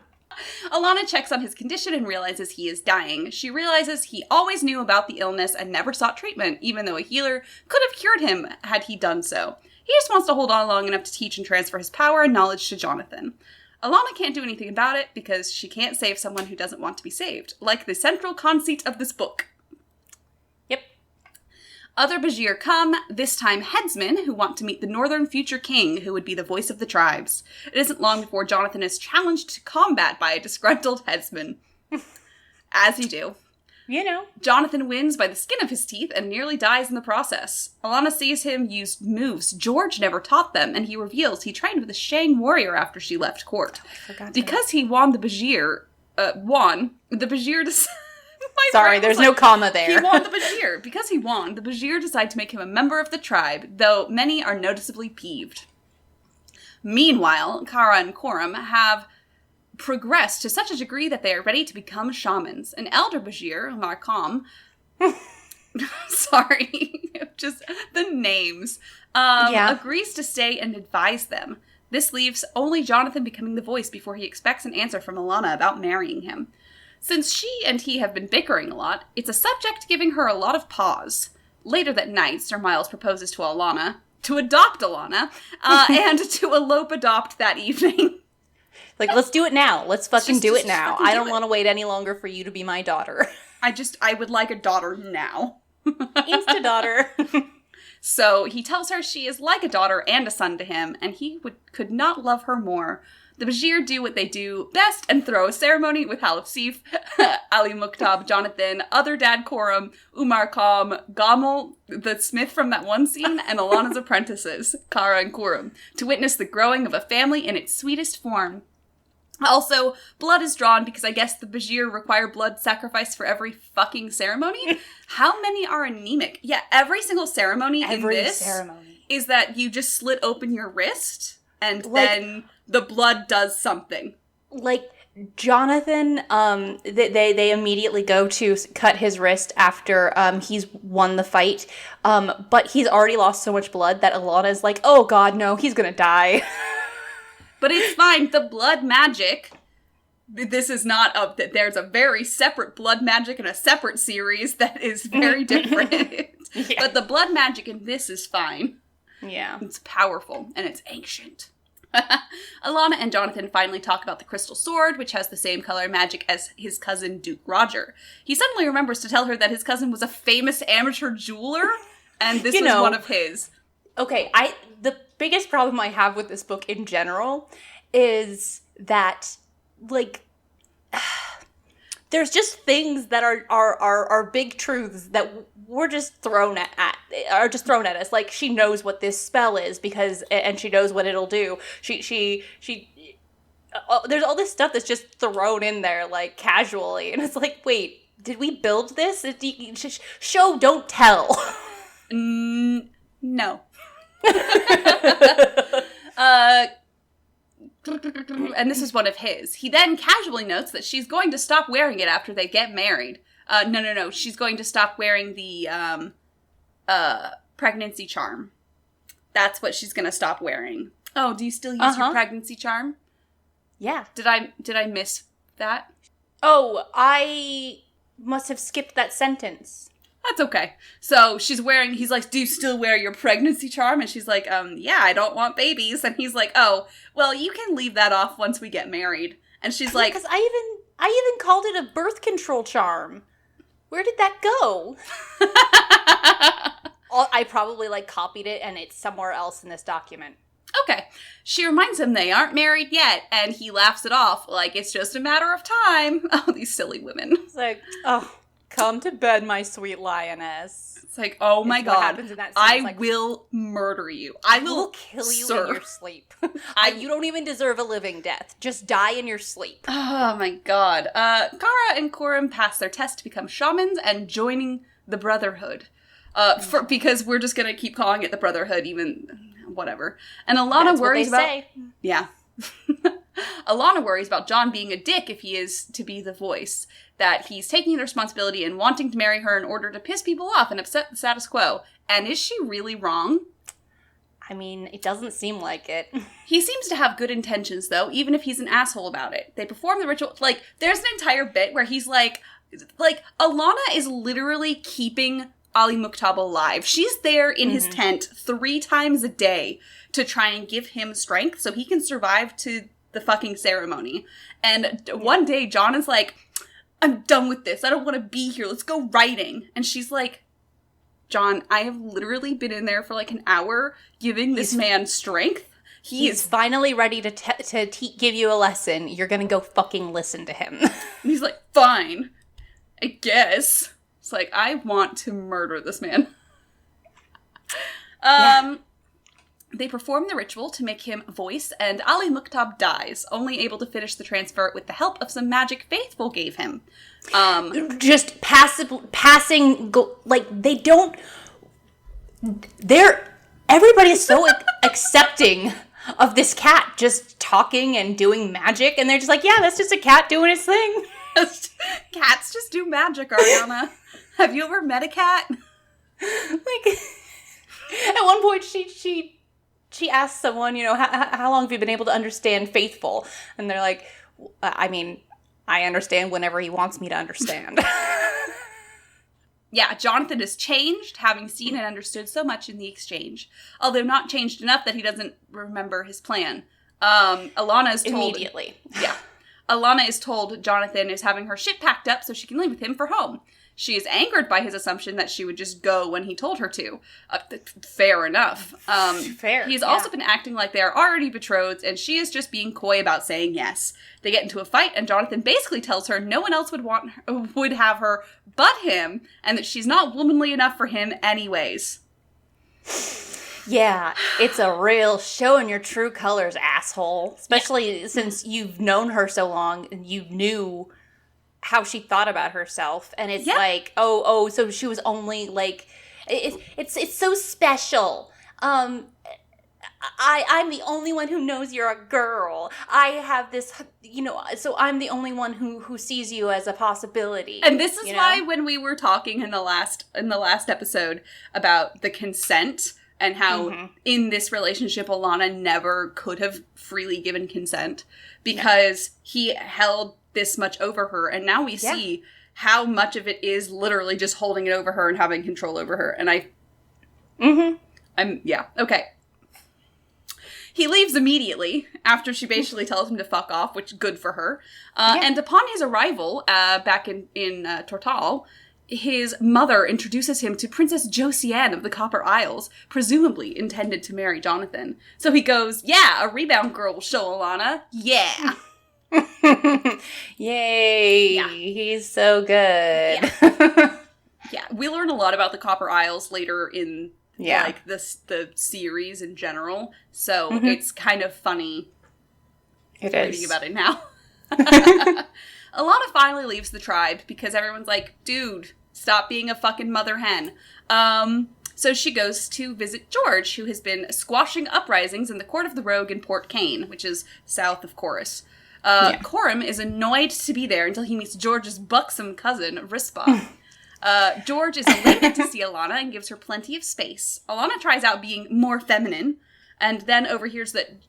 Speaker 1: Alana checks on his condition and realizes he is dying. She realizes he always knew about the illness and never sought treatment, even though a healer could have cured him had he done so. He just wants to hold on long enough to teach and transfer his power and knowledge to Jonathan. Alana can't do anything about it because she can't save someone who doesn't want to be saved, like the central conceit of this book.
Speaker 2: Yep.
Speaker 1: Other Bajir come, this time headsmen, who want to meet the northern future king, who would be the voice of the tribes. It isn't long before Jonathan is challenged to combat by a disgruntled headsman. As you do.
Speaker 2: You know.
Speaker 1: Jonathan wins by the skin of his teeth and nearly dies in the process. Alana sees him use moves George never taught them, and he reveals he trained with a Shang warrior after she left court. Because he won the Bajir,
Speaker 2: Sorry, there's no comma there.
Speaker 1: He won the Bajir. Because he won, the Bajir decide to make him a member of the tribe, though many are noticeably peeved. Meanwhile, Kara and Kurum have progressed to such a degree that they are ready to become shamans. An elder Bajir, Markham, sorry, just the names, agrees to stay and advise them. This leaves only Jonathan becoming the voice before he expects an answer from Alana about marrying him. Since she and he have been bickering a lot, it's a subject giving her a lot of pause. Later that night, Sir Miles proposes to Alana to adopt Alana, and to elope-adopt that evening.
Speaker 2: Like, let's do it now. Let's fucking do it now. I don't want to wait any longer for you to be my daughter.
Speaker 1: I would like a daughter now.
Speaker 2: Insta-daughter.
Speaker 1: So he tells her she is like a daughter and a son to him, and he could not love her more. The Bashir do what they do best and throw a ceremony with Halif Sif, Ali Mukhtab, Jonathan, other dad Khorram, Umar Khan, Gamal, the smith from that one scene, and Alana's apprentices, Kara and Khorram, to witness the growing of a family in its sweetest form. Also, blood is drawn because I guess the Bashir require blood sacrifice for every fucking ceremony. How many are anemic? Yeah, every single ceremony in this is that you just slit open your wrist and then the blood does something.
Speaker 2: Like, Jonathan, they immediately go to cut his wrist after he's won the fight, but he's already lost so much blood that Alana's like, oh god, no, he's gonna die.
Speaker 1: But it's fine, the blood magic, this is not there's a very separate blood magic in a separate series that is very different. Yeah. But the blood magic in this is fine.
Speaker 2: Yeah.
Speaker 1: It's powerful, and it's ancient. Alana and Jonathan finally talk about the crystal sword, which has the same color magic as his cousin Duke Roger. He suddenly remembers to tell her that his cousin was a famous amateur jeweler, and this was one of his.
Speaker 2: Okay, the biggest problem I have with this book in general is that, like, there's just things that are big truths that we're just thrown at us. Like, she knows what this spell is and she knows what it'll do. She there's all this stuff that's just thrown in there, like, casually, and it's like, wait, did we build this? Show, don't tell.
Speaker 1: No. And this is one of his. He then casually notes that she's going to stop wearing it after they get married. No. She's going to stop wearing the pregnancy charm. That's what she's going to stop wearing. Oh, do you still use your pregnancy charm?
Speaker 2: Yeah.
Speaker 1: Did I miss that?
Speaker 2: Oh, I must have skipped that sentence.
Speaker 1: That's okay. So he's like, do you still wear your pregnancy charm? And she's like, yeah, I don't want babies. And he's like, oh, well, you can leave that off once we get married. And she's like,
Speaker 2: because I even called it a birth control charm. Where did that go? I probably, like, copied it and it's somewhere else in this document.
Speaker 1: Okay. She reminds him they aren't married yet, and he laughs it off like it's just a matter of time. Oh, these silly women.
Speaker 2: It's like, oh, come to bed, my sweet lioness.
Speaker 1: It's like, oh my god,
Speaker 2: happens in that scene.
Speaker 1: I
Speaker 2: like,
Speaker 1: will murder you. I will
Speaker 2: kill you
Speaker 1: in
Speaker 2: your sleep. You don't even deserve a living death. Just die in your sleep.
Speaker 1: Oh my god. Kara and Khorram pass their test to become shamans and joining the Brotherhood. Because we're just gonna keep calling it the Brotherhood, even whatever. And Alana worries about... Say. Yeah. Alana worries about John being a dick if he is to be the voice. That he's taking the responsibility and wanting to marry her in order to piss people off and upset the status quo. And is she really wrong?
Speaker 2: I mean, it doesn't seem like it.
Speaker 1: He seems to have good intentions, though, even if he's an asshole about it. They perform the ritual... Like, there's an entire bit where he's like, Alana is literally keeping Ali Mukhtab alive. She's there in his tent 3 times a day to try and give him strength so he can survive to the fucking ceremony. And one day, John is like, I'm done with this. I don't want to be here. Let's go writing. And she's like, John, I have literally been in there for like an hour giving this man strength.
Speaker 2: He's finally ready to give you a lesson. You're going to go fucking listen to him.
Speaker 1: And he's like, fine, I guess. It's like, I want to murder this man. They perform the ritual to make him a voice, and Ali Mukhtab dies, only able to finish the transfer with the help of some magic Faithful gave him.
Speaker 2: Just passing, like, they don't... Everybody is so accepting of this cat just talking and doing magic, and they're just like, yeah, that's just a cat doing its thing.
Speaker 1: Cats just do magic, Ariana. Have you ever met a cat?
Speaker 2: Like, at one point, she asked someone, how long have you been able to understand Faithful? And they're like, I mean, I understand whenever he wants me to understand.
Speaker 1: Yeah, Jonathan is changed, having seen and understood so much in the exchange. Although not changed enough that he doesn't remember his plan. Alana is told...
Speaker 2: Immediately.
Speaker 1: Yeah. Alana is told Jonathan is having her shit packed up so she can leave with him for home. She is angered by his assumption that she would just go when he told her to. Fair enough.
Speaker 2: Fair.
Speaker 1: He's also been acting like they are already betrothed, and she is just being coy about saying yes. They get into a fight, and Jonathan basically tells her no one else would have her but him, and that she's not womanly enough for him anyways.
Speaker 2: Yeah, it's a real showing your true colors, asshole. Especially since you've known her so long and you knew how she thought about herself. And it's like, so she was only like, it's so special. I'm the only one who knows you're a girl. I have this, so I'm the only one who sees you as a possibility.
Speaker 1: And this is why when we were talking in the last episode about the consent and how in this relationship Alana never could have freely given consent because he held this much over her, and now we see how much of it is literally just holding it over her and having control over her. And okay. He leaves immediately after she basically tells him to fuck off, which good for her. And upon his arrival back in Tortall, his mother introduces him to Princess Josiane of the Copper Isles, presumably intended to marry Jonathan. So he goes, yeah, a rebound girl will show Alana. Yeah.
Speaker 2: Yay. Yeah. He's so good.
Speaker 1: Yeah. We learn a lot about the Copper Isles later in the series in general. So it's kind of funny reading about it now. Alana finally leaves the tribe because everyone's like, dude, stop being a fucking mother hen. So she goes to visit George, who has been squashing uprisings in the Court of the Rogue in Port Kane, which is south of Chorus. Coram is annoyed to be there until he meets George's buxom cousin, Rispa. George is elated to see Alana and gives her plenty of space. Alana tries out being more feminine, and then overhears that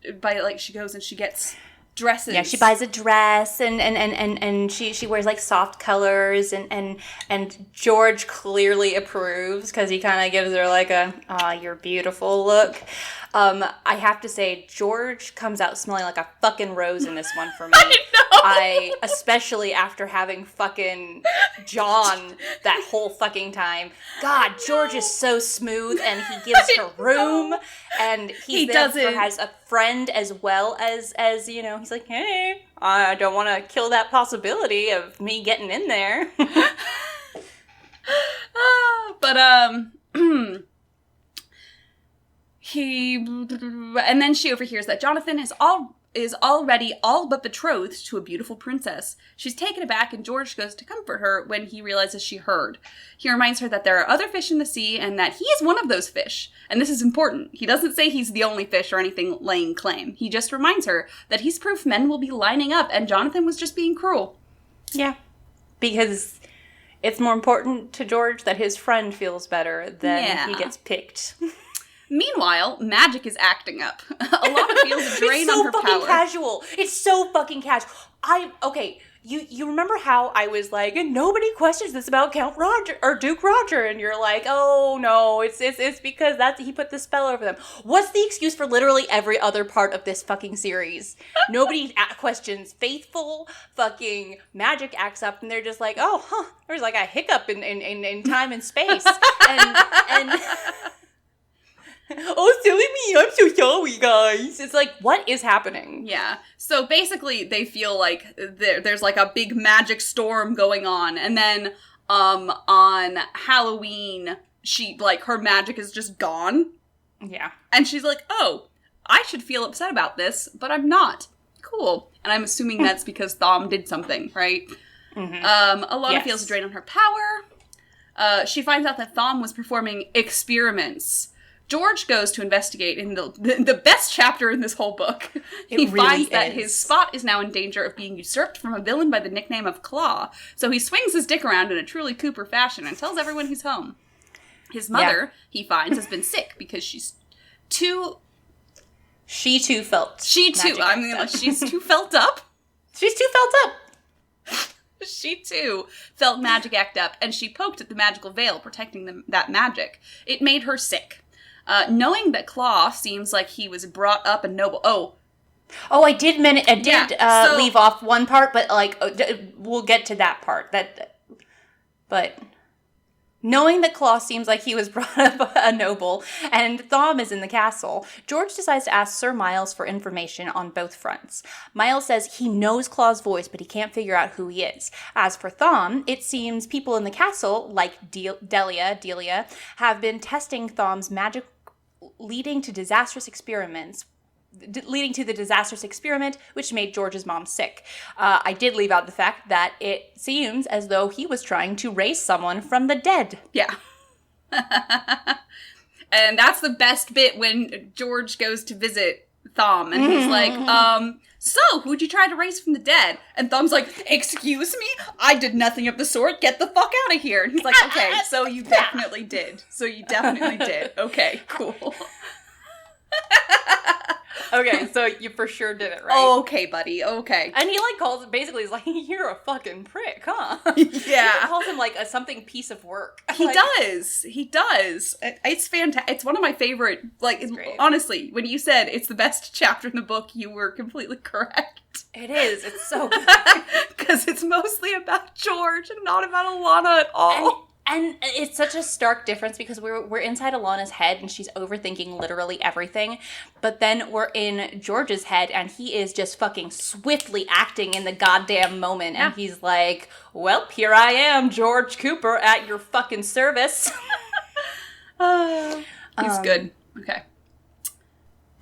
Speaker 1: she goes and she gets dresses.
Speaker 2: Yeah, she buys a dress and she wears like soft colors and George clearly approves because he kind of gives her like a you're beautiful look. I have to say, George comes out smelling like a fucking rose in this one for me. I know! Especially after having fucking John that whole fucking time. God, George is so smooth, and he gives her room, and he has a friend as well as he's like, hey, I don't want to kill that possibility of me getting in there.
Speaker 1: And then she overhears that Jonathan is already all but betrothed to a beautiful princess. She's taken aback, and George goes to comfort her when he realizes she heard. He reminds her that there are other fish in the sea and that he is one of those fish. And this is important. He doesn't say he's the only fish or anything laying claim. He just reminds her that he's proof men will be lining up and Jonathan was just being cruel.
Speaker 2: Yeah. Because it's more important to George that his friend feels better than he gets picked.
Speaker 1: Meanwhile, Magic is acting up. Alana feels a drain on her power.
Speaker 2: It's so fucking casual. It's so fucking casual. You remember how I was like, and nobody questions this about Count Roger or Duke Roger, and you're like, oh no, it's because he put the spell over them. What's the excuse for literally every other part of this fucking series? Nobody questions Faithful. Fucking Magic acts up, and they're just like, oh, there's like a hiccup in time and space, and. Oh, silly me, I'm so sorry, guys. It's like, what is happening?
Speaker 1: Yeah. So basically, they feel like there's like a big magic storm going on. And then on Halloween, her magic is just gone.
Speaker 2: Yeah.
Speaker 1: And she's like, oh, I should feel upset about this, but I'm not. Cool. And I'm assuming that's because Thom did something, right? Mm-hmm. Alana feels a drain on her power. She finds out that Thom was performing experiments. George goes to investigate in the best chapter in this whole book. He finds that his spot is now in danger of being usurped from a villain by the nickname of Claw. So he swings his dick around in a truly Cooper fashion and tells everyone he's home. His mother, he finds, has been sick because she's too...
Speaker 2: She too felt.
Speaker 1: She's too felt up.
Speaker 2: She's too felt up.
Speaker 1: She, too, felt magic act up, and she poked at the magical veil protecting that magic. It made her sick. Knowing that Claw seems like he was brought up and noble...
Speaker 2: I did leave off one part, but, we'll get to that part. But... Knowing that Klaus seems like he was brought up a noble and Thom is in the castle, George decides to ask Sir Miles for information on both fronts. Miles says he knows Klaus' voice, but he can't figure out who he is. As for Thom, it seems people in the castle, like Delia, have been testing Thom's magic, leading to the disastrous experiment, which made George's mom sick. I did leave out the fact that it seems as though he was trying to raise someone from the dead.
Speaker 1: Yeah. And that's the best bit when George goes to visit Thom, and he's like, so, who'd you try to raise from the dead? And Thom's like, excuse me? I did nothing of the sort. Get the fuck out of here. And he's like, okay, so you definitely did. Okay, cool.
Speaker 2: Okay, so you for sure did it, right?
Speaker 1: Okay, buddy, okay.
Speaker 2: And he, calls, basically, he's like, you're a fucking prick, huh?
Speaker 1: Yeah.
Speaker 2: He calls him, a something piece of work.
Speaker 1: He does. It's fantastic. It's one of my favorite, honestly, when you said it's the best chapter in the book, you were completely correct.
Speaker 2: It is. It's so good.
Speaker 1: Because it's mostly about George and not about Alana at all.
Speaker 2: And it's such a stark difference because we're inside Alana's head and she's overthinking literally everything. But then we're in George's head and he is just fucking swiftly acting in the goddamn moment. Yeah. And he's like, well, here I am, George Cooper, at your fucking service.
Speaker 1: He's good. Okay.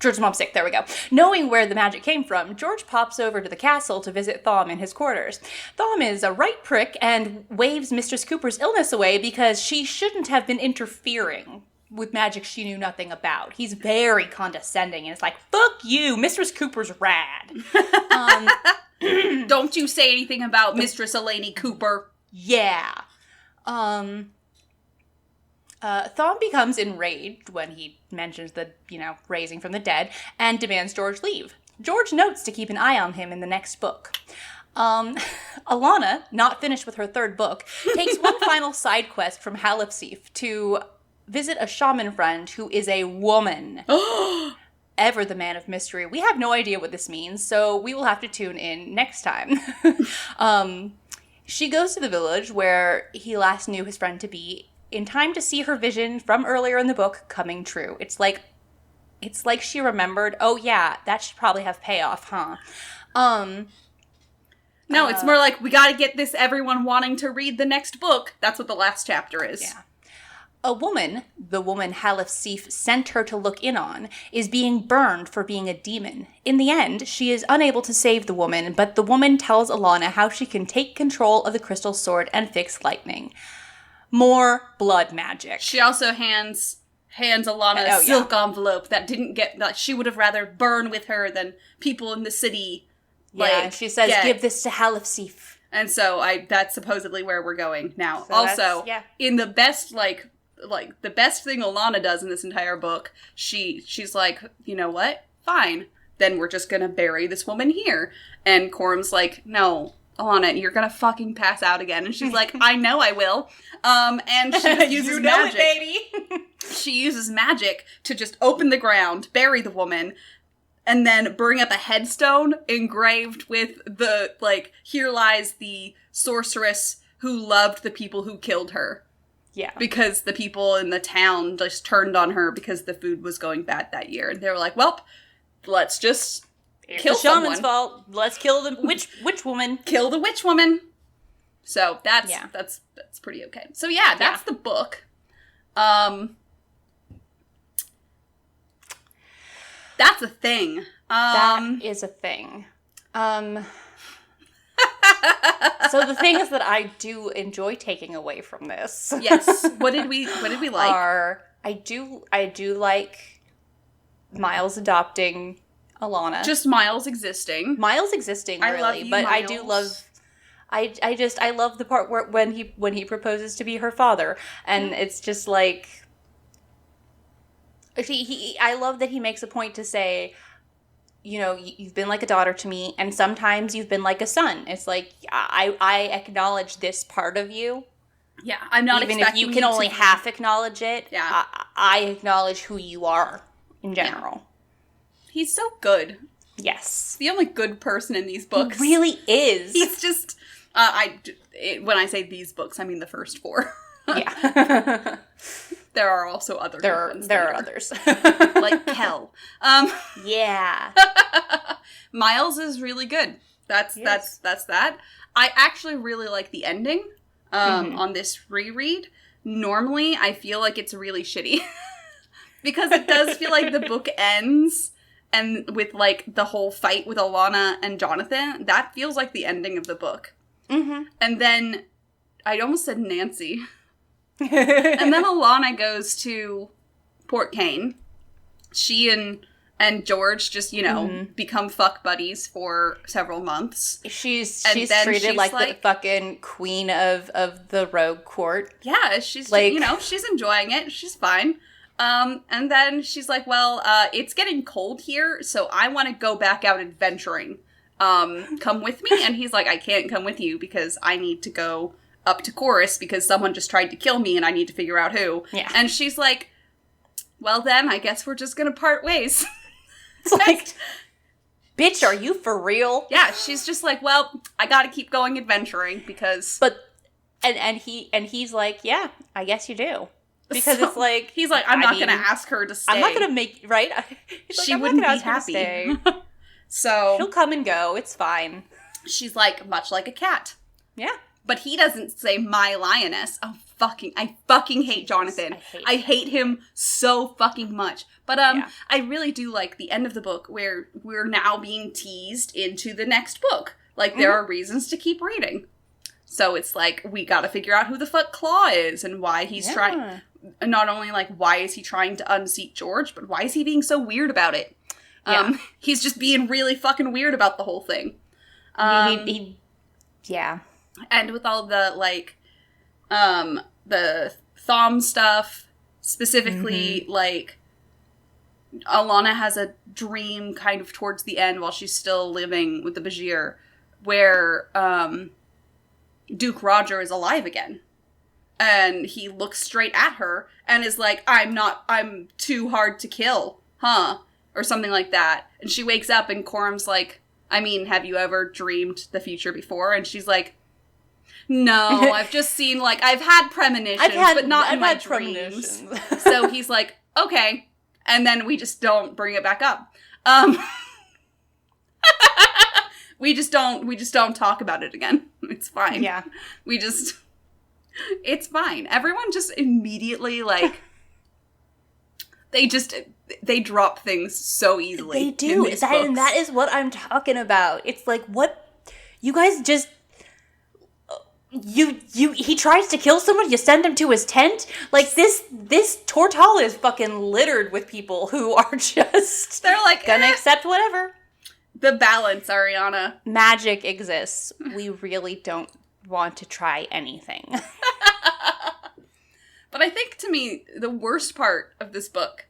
Speaker 2: George's mom's sick, there we go. Knowing where the magic came from, George pops over to the castle to visit Thom in his quarters. Thom is a right prick and waves Mistress Cooper's illness away because she shouldn't have been interfering with magic she knew nothing about. He's very condescending and it's like, fuck you, Mistress Cooper's rad.
Speaker 1: Don't you say anything about Mistress Eleni Cooper.
Speaker 2: Yeah. Thom becomes enraged when he mentions the, raising from the dead, and demands George leave. George notes to keep an eye on him in the next book. Alana, not finished with her third book, takes one final side quest from Halifsif to visit a shaman friend who is a woman. Ever the man of mystery. We have no idea what this means, so we will have to tune in next time. She goes to the village where he last knew his friend to be, in time to see her vision from earlier in the book coming true. It's like she remembered, oh yeah, that should probably have payoff, huh?
Speaker 1: No, it's more like, we gotta get this everyone wanting to read the next book. That's what the last chapter is.
Speaker 2: Yeah. A woman, the woman Halifsif sent her to look in on, is being burned for being a demon. In the end, she is unable to save the woman, but the woman tells Alana how she can take control of the crystal sword and fix lightning. More blood magic.
Speaker 1: She also hands Alana a silk envelope that she would have rather burn with her than people in the city.
Speaker 2: Yeah, she says, give this to Halifsif.
Speaker 1: And so that's supposedly where we're going now. So also, in the best, the best thing Alana does in this entire book, she's like, you know what? Fine. Then we're just gonna bury this woman here. And Corum's like, no, Alana, you're gonna fucking pass out again. And she's like, I know I will. And she uses magic.
Speaker 2: Baby.
Speaker 1: She uses magic to just open the ground, bury the woman, and then bring up a headstone engraved with the, here lies the sorceress who loved the people who killed her.
Speaker 2: Yeah.
Speaker 1: Because the people in the town just turned on her because the food was going bad that year. And they were like, well, let's just kill someone.
Speaker 2: It's the shaman's fault. Let's kill the witch woman.
Speaker 1: Kill the witch woman. So that's pretty okay. So that's the book. That's a thing.
Speaker 2: That is a thing. So the things that I do enjoy taking away from this.
Speaker 1: Yes. What did we like?
Speaker 2: I do like Miles adopting Alana.
Speaker 1: Just Miles existing.
Speaker 2: Really.
Speaker 1: I love you,
Speaker 2: but
Speaker 1: Miles.
Speaker 2: I do love I love the part where when he proposes to be her father. And it's just like I love that he makes a point to say, you've been like a daughter to me, and sometimes you've been like a son. It's like, I acknowledge this part of you.
Speaker 1: Yeah, I'm not
Speaker 2: even if you can only half acknowledge it.
Speaker 1: Yeah,
Speaker 2: I acknowledge who you are in general.
Speaker 1: Yeah. He's so good.
Speaker 2: Yes,
Speaker 1: the only good person in these books.
Speaker 2: He really is.
Speaker 1: He's just. When I say these books, I mean the first 4.
Speaker 2: Yeah.
Speaker 1: There are also other ones.
Speaker 2: There are others.
Speaker 1: Like Kel.
Speaker 2: Yeah.
Speaker 1: Miles is really good. That's that. I actually really like the ending on this reread. Normally, I feel like it's really shitty. Because it does feel like the book ends and with, like, the whole fight with Alana and Jonathan. That feels like the ending of the book. Mm-hmm. And then, I almost said Nancy. And then Alana goes to Port Kane. She and George just, become fuck buddies for several months.
Speaker 2: She's treated like the fucking queen of the rogue court.
Speaker 1: Yeah, she's like, she's enjoying it. She's fine. And then she's like, well, it's getting cold here, so I want to go back out adventuring. Come with me? And he's like, I can't come with you because I need to go up to Chorus because someone just tried to kill me and I need to figure out who. Yeah. And she's like, well then, I guess we're just gonna part ways.
Speaker 2: It's like, bitch, are you for real?
Speaker 1: Yeah, she's just like, well, I gotta keep going adventuring because...
Speaker 2: But, and he's like, yeah, I guess you do. Because it's like...
Speaker 1: He's like, I'm not gonna ask her to stay.
Speaker 2: I'm not gonna make... Right? He's like,
Speaker 1: she wouldn't be happy. So...
Speaker 2: She'll come and go, it's fine.
Speaker 1: She's like, much like a cat.
Speaker 2: Yeah.
Speaker 1: But he doesn't say my lioness. I fucking hate Jonathan. I hate him so fucking much. But I really do like the end of the book where we're now being teased into the next book. Like, there are reasons to keep reading. So it's like, we gotta figure out who the fuck Claw is and why he's trying... Not only, like, why is he trying to unseat George, but why is he being so weird about it? He's just being really fucking weird about the whole thing.
Speaker 2: Yeah.
Speaker 1: And with all the, like, the Thom stuff, specifically, like, Alana has a dream kind of towards the end while she's still living with the Bajir, where, Duke Roger is alive again. And he looks straight at her and is like, I'm too hard to kill, huh? Or something like that. And she wakes up and Corum's like, I mean, have you ever dreamed the future before? And she's like, no, I've just seen, like, I've had premonitions, but not in my dreams. So he's like, okay. And then we just don't bring it back up. We just don't talk about it again. It's fine.
Speaker 2: Yeah.
Speaker 1: It's fine. Everyone just immediately, like, they drop things so easily.
Speaker 2: They do. And that is what I'm talking about. It's like, what? You guys just... he tries to kill someone, you send him to his tent? Like, this Tortall is fucking littered with people who are just...
Speaker 1: They're like,
Speaker 2: gonna accept whatever.
Speaker 1: The balance, Ariana.
Speaker 2: Magic exists. We really don't want to try anything.
Speaker 1: But I think, to me, the worst part of this book,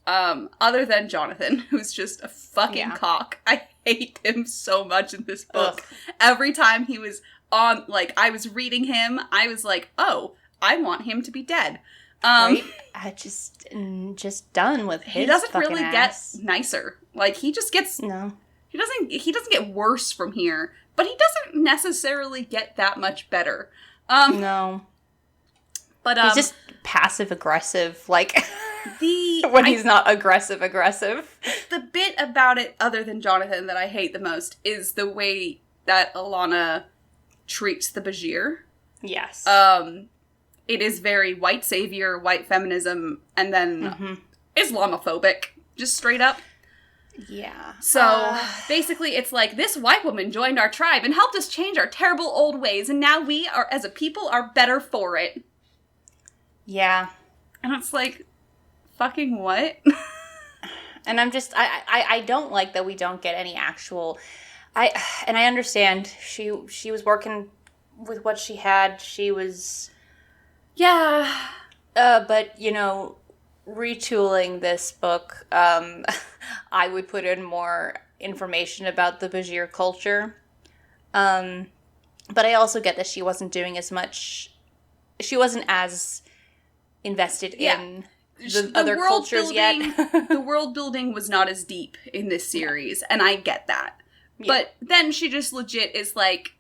Speaker 1: other than Jonathan, who's just a fucking cock, I hate him so much in this book. Ugh. Every time he was on, like, I was reading him, I was like, oh, I want him to be dead.
Speaker 2: Right? I just done with his.
Speaker 1: He doesn't
Speaker 2: fucking
Speaker 1: really
Speaker 2: ass.
Speaker 1: get nicer. Like, he just gets...
Speaker 2: No.
Speaker 1: He doesn't get worse from here, but he doesn't necessarily get that much better.
Speaker 2: No.
Speaker 1: But
Speaker 2: he's just passive aggressive, like when he's not aggressive.
Speaker 1: The bit about it, other than Jonathan, that I hate the most is the way that Alana treats the Bajir.
Speaker 2: Yes.
Speaker 1: It is very white savior, white feminism, and then Islamophobic, just straight up.
Speaker 2: Yeah.
Speaker 1: So, basically, it's like, this white woman joined our tribe and helped us change our terrible old ways, and now we, are, as a people, are better for it.
Speaker 2: Yeah.
Speaker 1: And it's like, fucking what?
Speaker 2: And I'm just, I don't like that we don't get any actual, I understand she was working with what she had, she was...
Speaker 1: Yeah.
Speaker 2: But, retooling this book, I would put in more information about the Bajir culture. But I also get that she wasn't doing as much... She wasn't as invested in the other cultures yet.
Speaker 1: The world building was not as deep in this series, and I get that. Yeah. But then she just legit is like...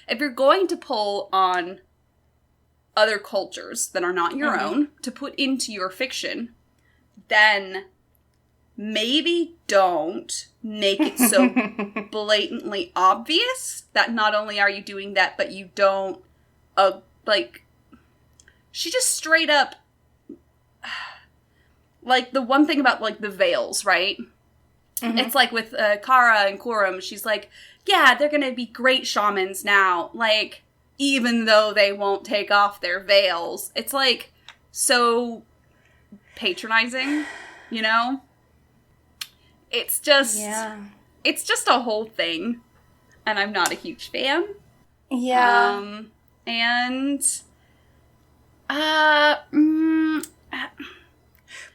Speaker 1: If you're going to pull on other cultures that are not your own to put into your fiction, then maybe don't make it so blatantly obvious that not only are you doing that, but you don't, like, she just straight up, like, the one thing about, like, the veils, right? Mm-hmm. It's like with Kara and Coram, she's like, yeah, they're gonna be great shamans now, like, even though they won't take off their veils. It's, like, so patronizing, you know? It's just, it's just a whole thing, and I'm not a huge fan.
Speaker 2: Yeah.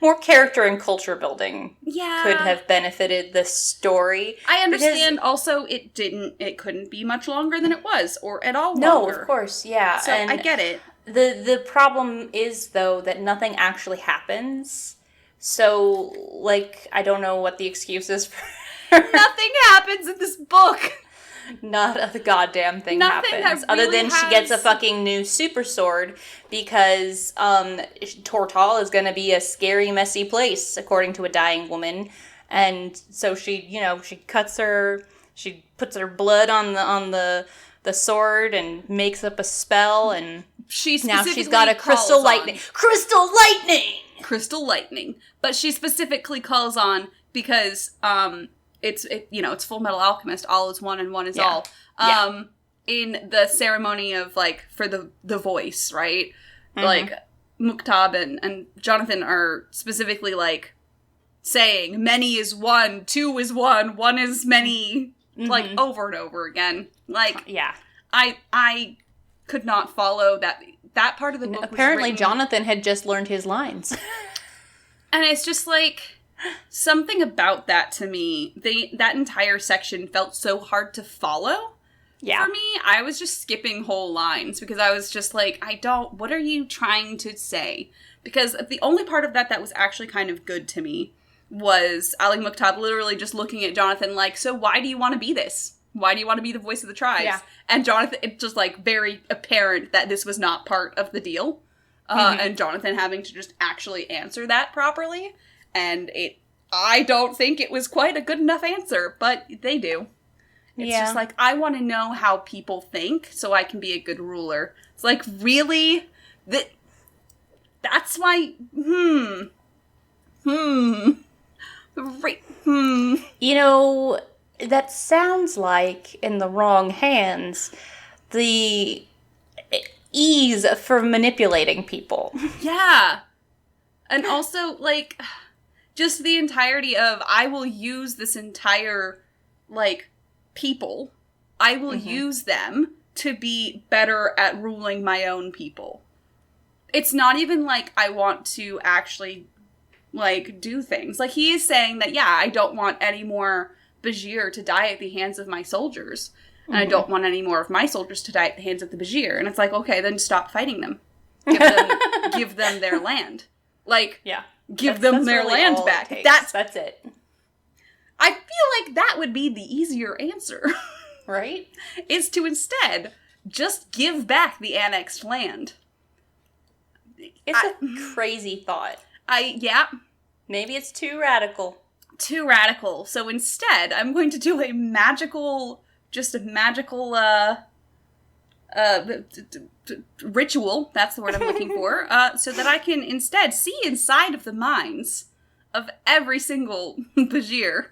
Speaker 2: More character and culture building could have benefited the story.
Speaker 1: I understand also it couldn't be much longer than it was, or at all longer.
Speaker 2: No, of course, yeah.
Speaker 1: So and I get it.
Speaker 2: The problem is, though, that nothing actually happens. So, like, I don't know what the excuse is for...
Speaker 1: Nothing happens in this book!
Speaker 2: Not a goddamn thing happens. Other than she gets a fucking new super sword because Tortall is going to be a scary, messy place, according to a dying woman. And so she, she puts her blood on the sword and makes up a spell, and now she's got a crystal lightning. Crystal lightning!
Speaker 1: Crystal lightning. But she specifically calls on because it's Full Metal Alchemist, all is one and one is all. In the ceremony of, like, for the voice, right? Mm-hmm. Like, Muktab and Jonathan are specifically, like, saying many is one, two is one is many, like, over and over again. Like, I could not follow that part of the book.
Speaker 2: Apparently Jonathan had just learned his lines.
Speaker 1: And it's just, like, something about that to me, that entire section felt so hard to follow. Yeah. For me, I was just skipping whole lines because I was just like, what are you trying to say? Because the only part of that was actually kind of good to me was Ali Muktab literally just looking at Jonathan like, so why do you want to be this? Why do you want to be the voice of the tribes? Yeah. And Jonathan, it's just, like, very apparent that this was not part of the deal. And Jonathan having to just actually answer that properly. And I don't think it was quite a good enough answer, but they do. It's just like, I want to know how people think so I can be a good ruler. It's like, really? That's why,
Speaker 2: that sounds like, in the wrong hands, the ease for manipulating people.
Speaker 1: Yeah. And also, like, just the entirety of, I will use this entire, like, people. I will use them to be better at ruling my own people. It's not even like I want to actually, like, do things. Like, he is saying that, I don't want any more Bajir to die at the hands of my soldiers. And I don't want any more of my soldiers to die at the hands of the Bajir. And it's like, okay, then stop fighting them. Give them their land. Like, give them their really land back.
Speaker 2: That's it.
Speaker 1: I feel like that would be the easier answer.
Speaker 2: Right?
Speaker 1: Is to instead just give back the annexed land.
Speaker 2: It's a crazy thought.
Speaker 1: Maybe
Speaker 2: it's too radical.
Speaker 1: Too radical. So instead, I'm going to do a magical ritual, that's the word I'm looking for, so that I can instead see inside of the minds of every single Bajir.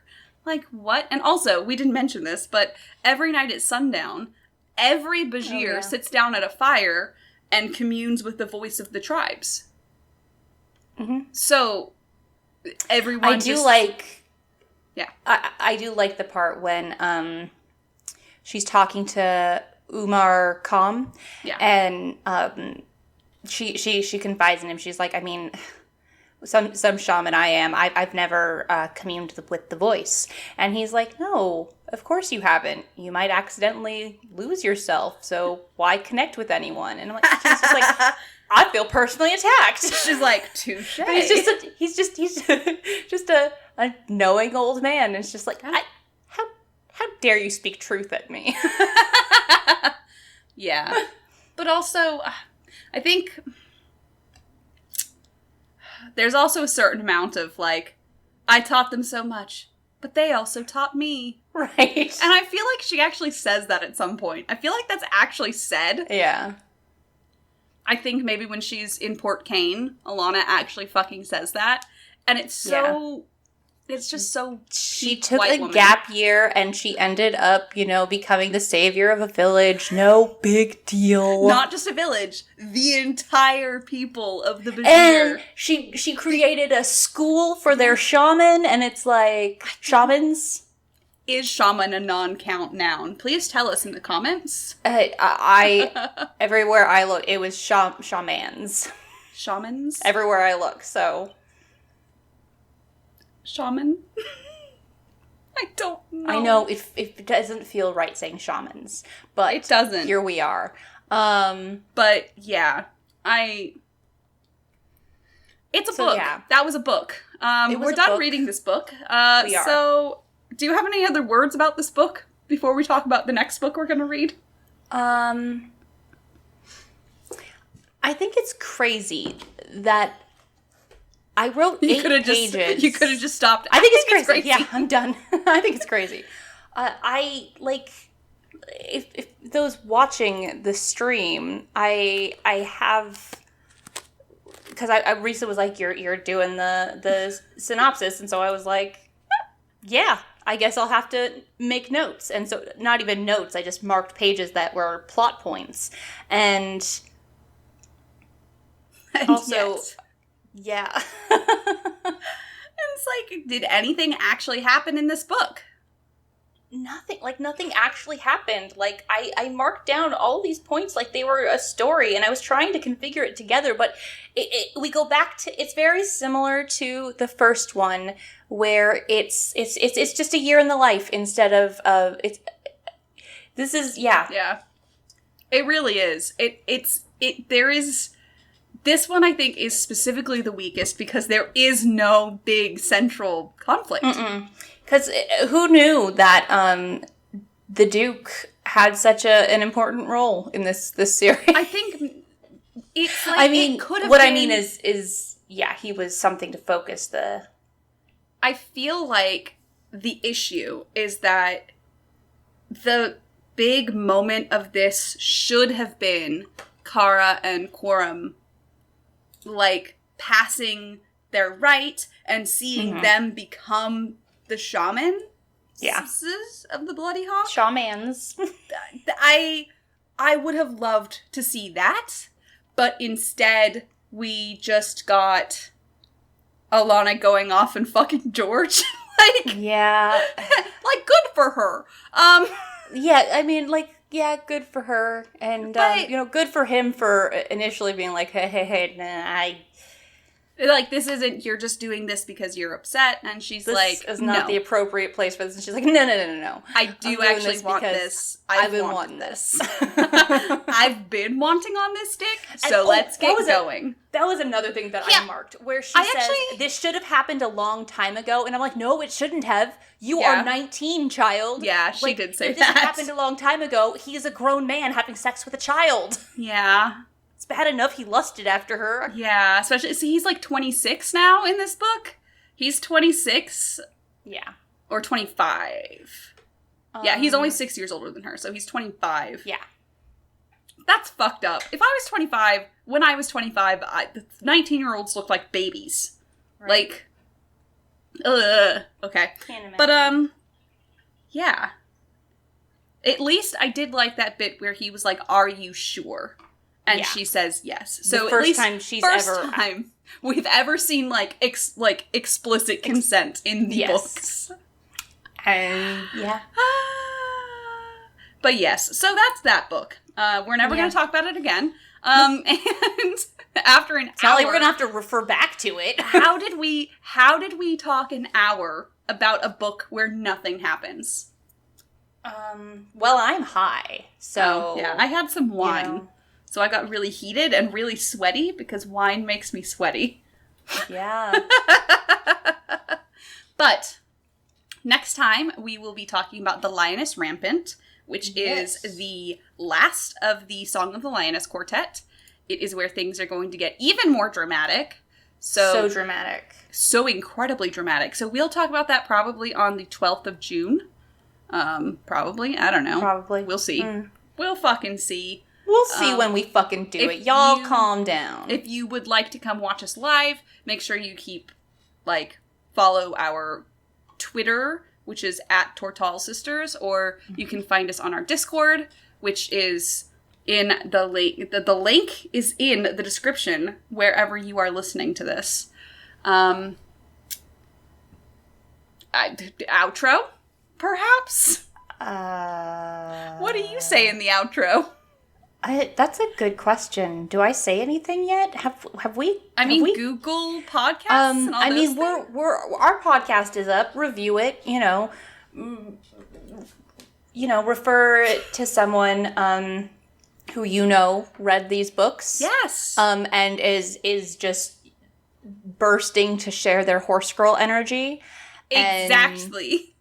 Speaker 1: Like, what? And also, we didn't mention this, but every night at sundown, every Bajir sits down at a fire and communes with the voice of the tribes. Mm-hmm. So, everyone I do like the part when, she's talking to Umar Khan, and she confides in him. She's like, I mean, some shaman I've never communed with the voice. And he's like, no, of course you haven't. You might accidentally lose yourself, so why connect with anyone? And I'm like, she's just like, I feel personally attacked. She's like, touche. But he's just a knowing old man. And it's just like, how dare you speak truth at me? Yeah. But also, I think there's also a certain amount of, like, I taught them so much, but they also taught me.
Speaker 2: Right.
Speaker 1: And I feel like she actually says that at some point. I feel like that's actually said.
Speaker 2: Yeah.
Speaker 1: I think maybe when she's in Port Kane, Alana actually fucking says that. And it's so... It's just so...
Speaker 2: She took a gap year and she ended up, becoming the savior of a village. No big deal.
Speaker 1: Not just a village. The entire people of the Bajir.
Speaker 2: And she created a school for their shaman, and it's like... Shamans?
Speaker 1: Is shaman a non-count noun? Please tell us in the comments.
Speaker 2: Everywhere I look, it was shamans.
Speaker 1: Shamans?
Speaker 2: Everywhere I look, so...
Speaker 1: Shaman? I don't know.
Speaker 2: I know, it doesn't feel right saying shamans, but...
Speaker 1: It doesn't.
Speaker 2: Here we are.
Speaker 1: But, yeah. It's a book. Yeah. That was a book. We're done reading this book. We are. So, do you have any other words about this book before we talk about the next book we're going to read?
Speaker 2: I think it's crazy that I wrote 8 pages.
Speaker 1: You could have just stopped.
Speaker 2: I think it's crazy. Yeah, I'm done. I think it's crazy. If those watching the stream, I have, because I recently was like, you're doing the synopsis, and so I was like, yeah, I guess I'll have to make notes. And so, not even notes, I just marked pages that were plot points. And also...
Speaker 1: Yet.
Speaker 2: Yeah.
Speaker 1: It's like, did anything actually happen in this book?
Speaker 2: Nothing actually happened. Like, I marked down all these points like they were a story, and I was trying to configure it together, but we go back to, it's very similar to the first one, where it's just a year in the life instead of, this is, yeah.
Speaker 1: Yeah. It really is. There is... This one, I think, is specifically the weakest because there is no big central conflict.
Speaker 2: Because who knew that the Duke had such an important role in this series?
Speaker 1: I think it's like, it could have been...
Speaker 2: I mean is yeah, he was something to focus the...
Speaker 1: I feel like the issue is that the big moment of this should have been Kara and Quorum, like, passing their right and seeing them become the shaman of the Bloody Hawk.
Speaker 2: Shamans.
Speaker 1: I would have loved to see that, but instead we just got Alana going off and fucking George. Like,
Speaker 2: yeah.
Speaker 1: Like, good for her.
Speaker 2: Yeah, I mean, like, yeah, good for her. And, good for him for initially being like, hey,
Speaker 1: like, this isn't, you're just doing this because you're upset. And she's like,
Speaker 2: this is not the appropriate place for this. And she's like, no.
Speaker 1: I do actually want this.
Speaker 2: I've been wanting this.
Speaker 1: I've been wanting on this dick, so let's get going.
Speaker 2: That was another thing that I marked, where she says, this should have happened a long time ago. And I'm like, no, it shouldn't have. You are 19, child.
Speaker 1: Yeah, she did say that.
Speaker 2: This happened a long time ago. He is a grown man having sex with a child.
Speaker 1: Yeah.
Speaker 2: It's bad enough he lusted after her.
Speaker 1: Yeah, especially, see, he's like 26 now in this book. He's 26.
Speaker 2: Yeah.
Speaker 1: Or 25. Yeah, he's only 6 years older than her, so he's 25.
Speaker 2: Yeah.
Speaker 1: That's fucked up. If I was 25, when I was 25, the 19-year-olds looked like babies. Right. Like, okay.
Speaker 2: Can't imagine.
Speaker 1: But, yeah. At least I did like that bit where he was like, are you sure? And she says yes. So
Speaker 2: the first time
Speaker 1: we've ever seen, like, explicit consent in the books.
Speaker 2: And, yeah.
Speaker 1: But yes, so that's that book. We're never going to talk about it again. And after an hour...
Speaker 2: It's not like we're going to have to refer back to it.
Speaker 1: How did we talk an hour about a book where nothing happens?
Speaker 2: Well, I'm high, so...
Speaker 1: yeah, I had some wine. So I got really heated and really sweaty because wine makes me sweaty.
Speaker 2: Yeah.
Speaker 1: But next time we will be talking about The Lioness Rampant, which is the last of the Song of the Lioness Quartet. it is where things are going to get even more dramatic. So
Speaker 2: dramatic.
Speaker 1: So incredibly dramatic. So we'll talk about that probably on the 12th of June. Probably. I don't know.
Speaker 2: Probably.
Speaker 1: We'll see. We'll fucking see.
Speaker 2: We'll see when we fucking do it. Y'all calm down.
Speaker 1: If you would like to come watch us live, make sure you follow our Twitter, which is at Tortall Sisters, or you can find us on our Discord, which is in the link. The link is in the description wherever you are listening to this. Outro, perhaps? What do you say in the outro?
Speaker 2: That's a good question. Do I say anything yet? Have we?
Speaker 1: Google Podcasts. And all those things?
Speaker 2: Our podcast is up. Review it. Refer it to someone who read these books.
Speaker 1: Yes.
Speaker 2: And is just bursting to share their horse girl energy.
Speaker 1: Exactly.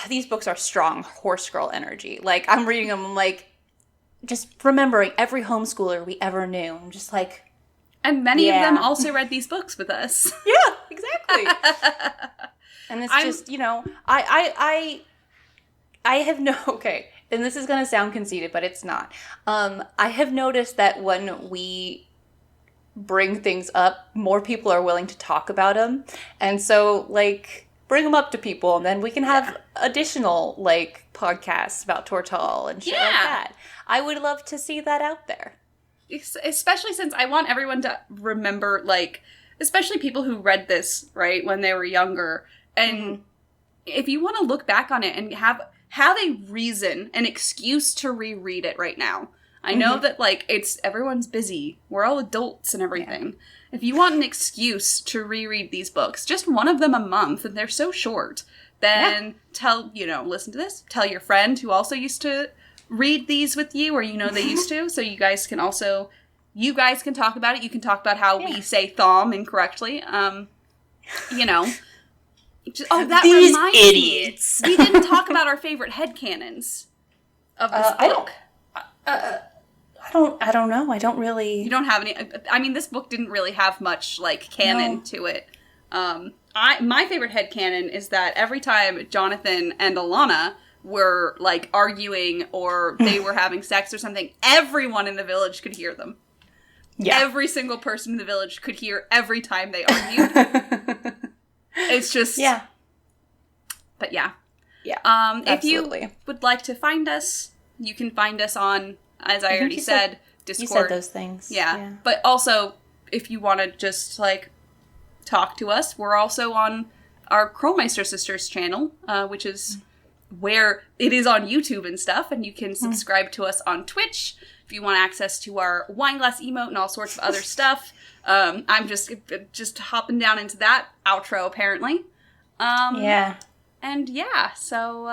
Speaker 2: These books are strong horse girl energy. Like, I'm reading them, I'm like, just remembering every homeschooler we ever knew. I'm just like...
Speaker 1: And many of them also read these books with us.
Speaker 2: Yeah, exactly. And it's just, I have okay, and this is going to sound conceited, but it's not. I have noticed that when we bring things up, more people are willing to talk about them. And so, bring them up to people, and then we can have additional, podcasts about Tortall and shit like that. I would love to see that out there.
Speaker 1: Especially since I want everyone to remember, especially people who read this, right, when they were younger. And if you want to look back on it and have a reason, an excuse to reread it right now. I know that, everyone's busy. We're all adults and everything. Yeah. If you want an excuse to reread these books, just one of them a month, and they're so short, then listen to this. Tell your friend who also used to read these with you, or they used to, so you guys can talk about it. You can talk about how we say thom incorrectly. That
Speaker 2: These
Speaker 1: reminds
Speaker 2: idiots.
Speaker 1: me. We didn't talk about our favorite headcanons of this book.
Speaker 2: I don't know. I don't really...
Speaker 1: You don't have any... I mean, this book didn't really have much, canon to it. My favorite headcanon is that every time Jonathan and Alana were, arguing or they were having sex or something, everyone in the village could hear them. Yeah. Every single person in the village could hear every time they argued. It's just... Yeah. But yeah.
Speaker 2: Yeah,
Speaker 1: if you would like to find us, you can find us on, as I already said, Discord.
Speaker 2: You said those things.
Speaker 1: Yeah. But also, if you want to just, talk to us, we're also on our Crowmeister Sisters channel, which is where it is on YouTube and stuff, and you can subscribe to us on Twitch if you want access to our wine glass emote and all sorts of other stuff. I'm just hopping down into that outro, apparently.
Speaker 2: Yeah.
Speaker 1: And so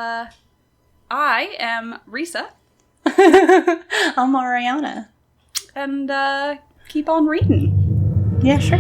Speaker 1: I am Risa.
Speaker 2: I'm Ariana.
Speaker 1: And keep on reading.
Speaker 2: Yeah, sure.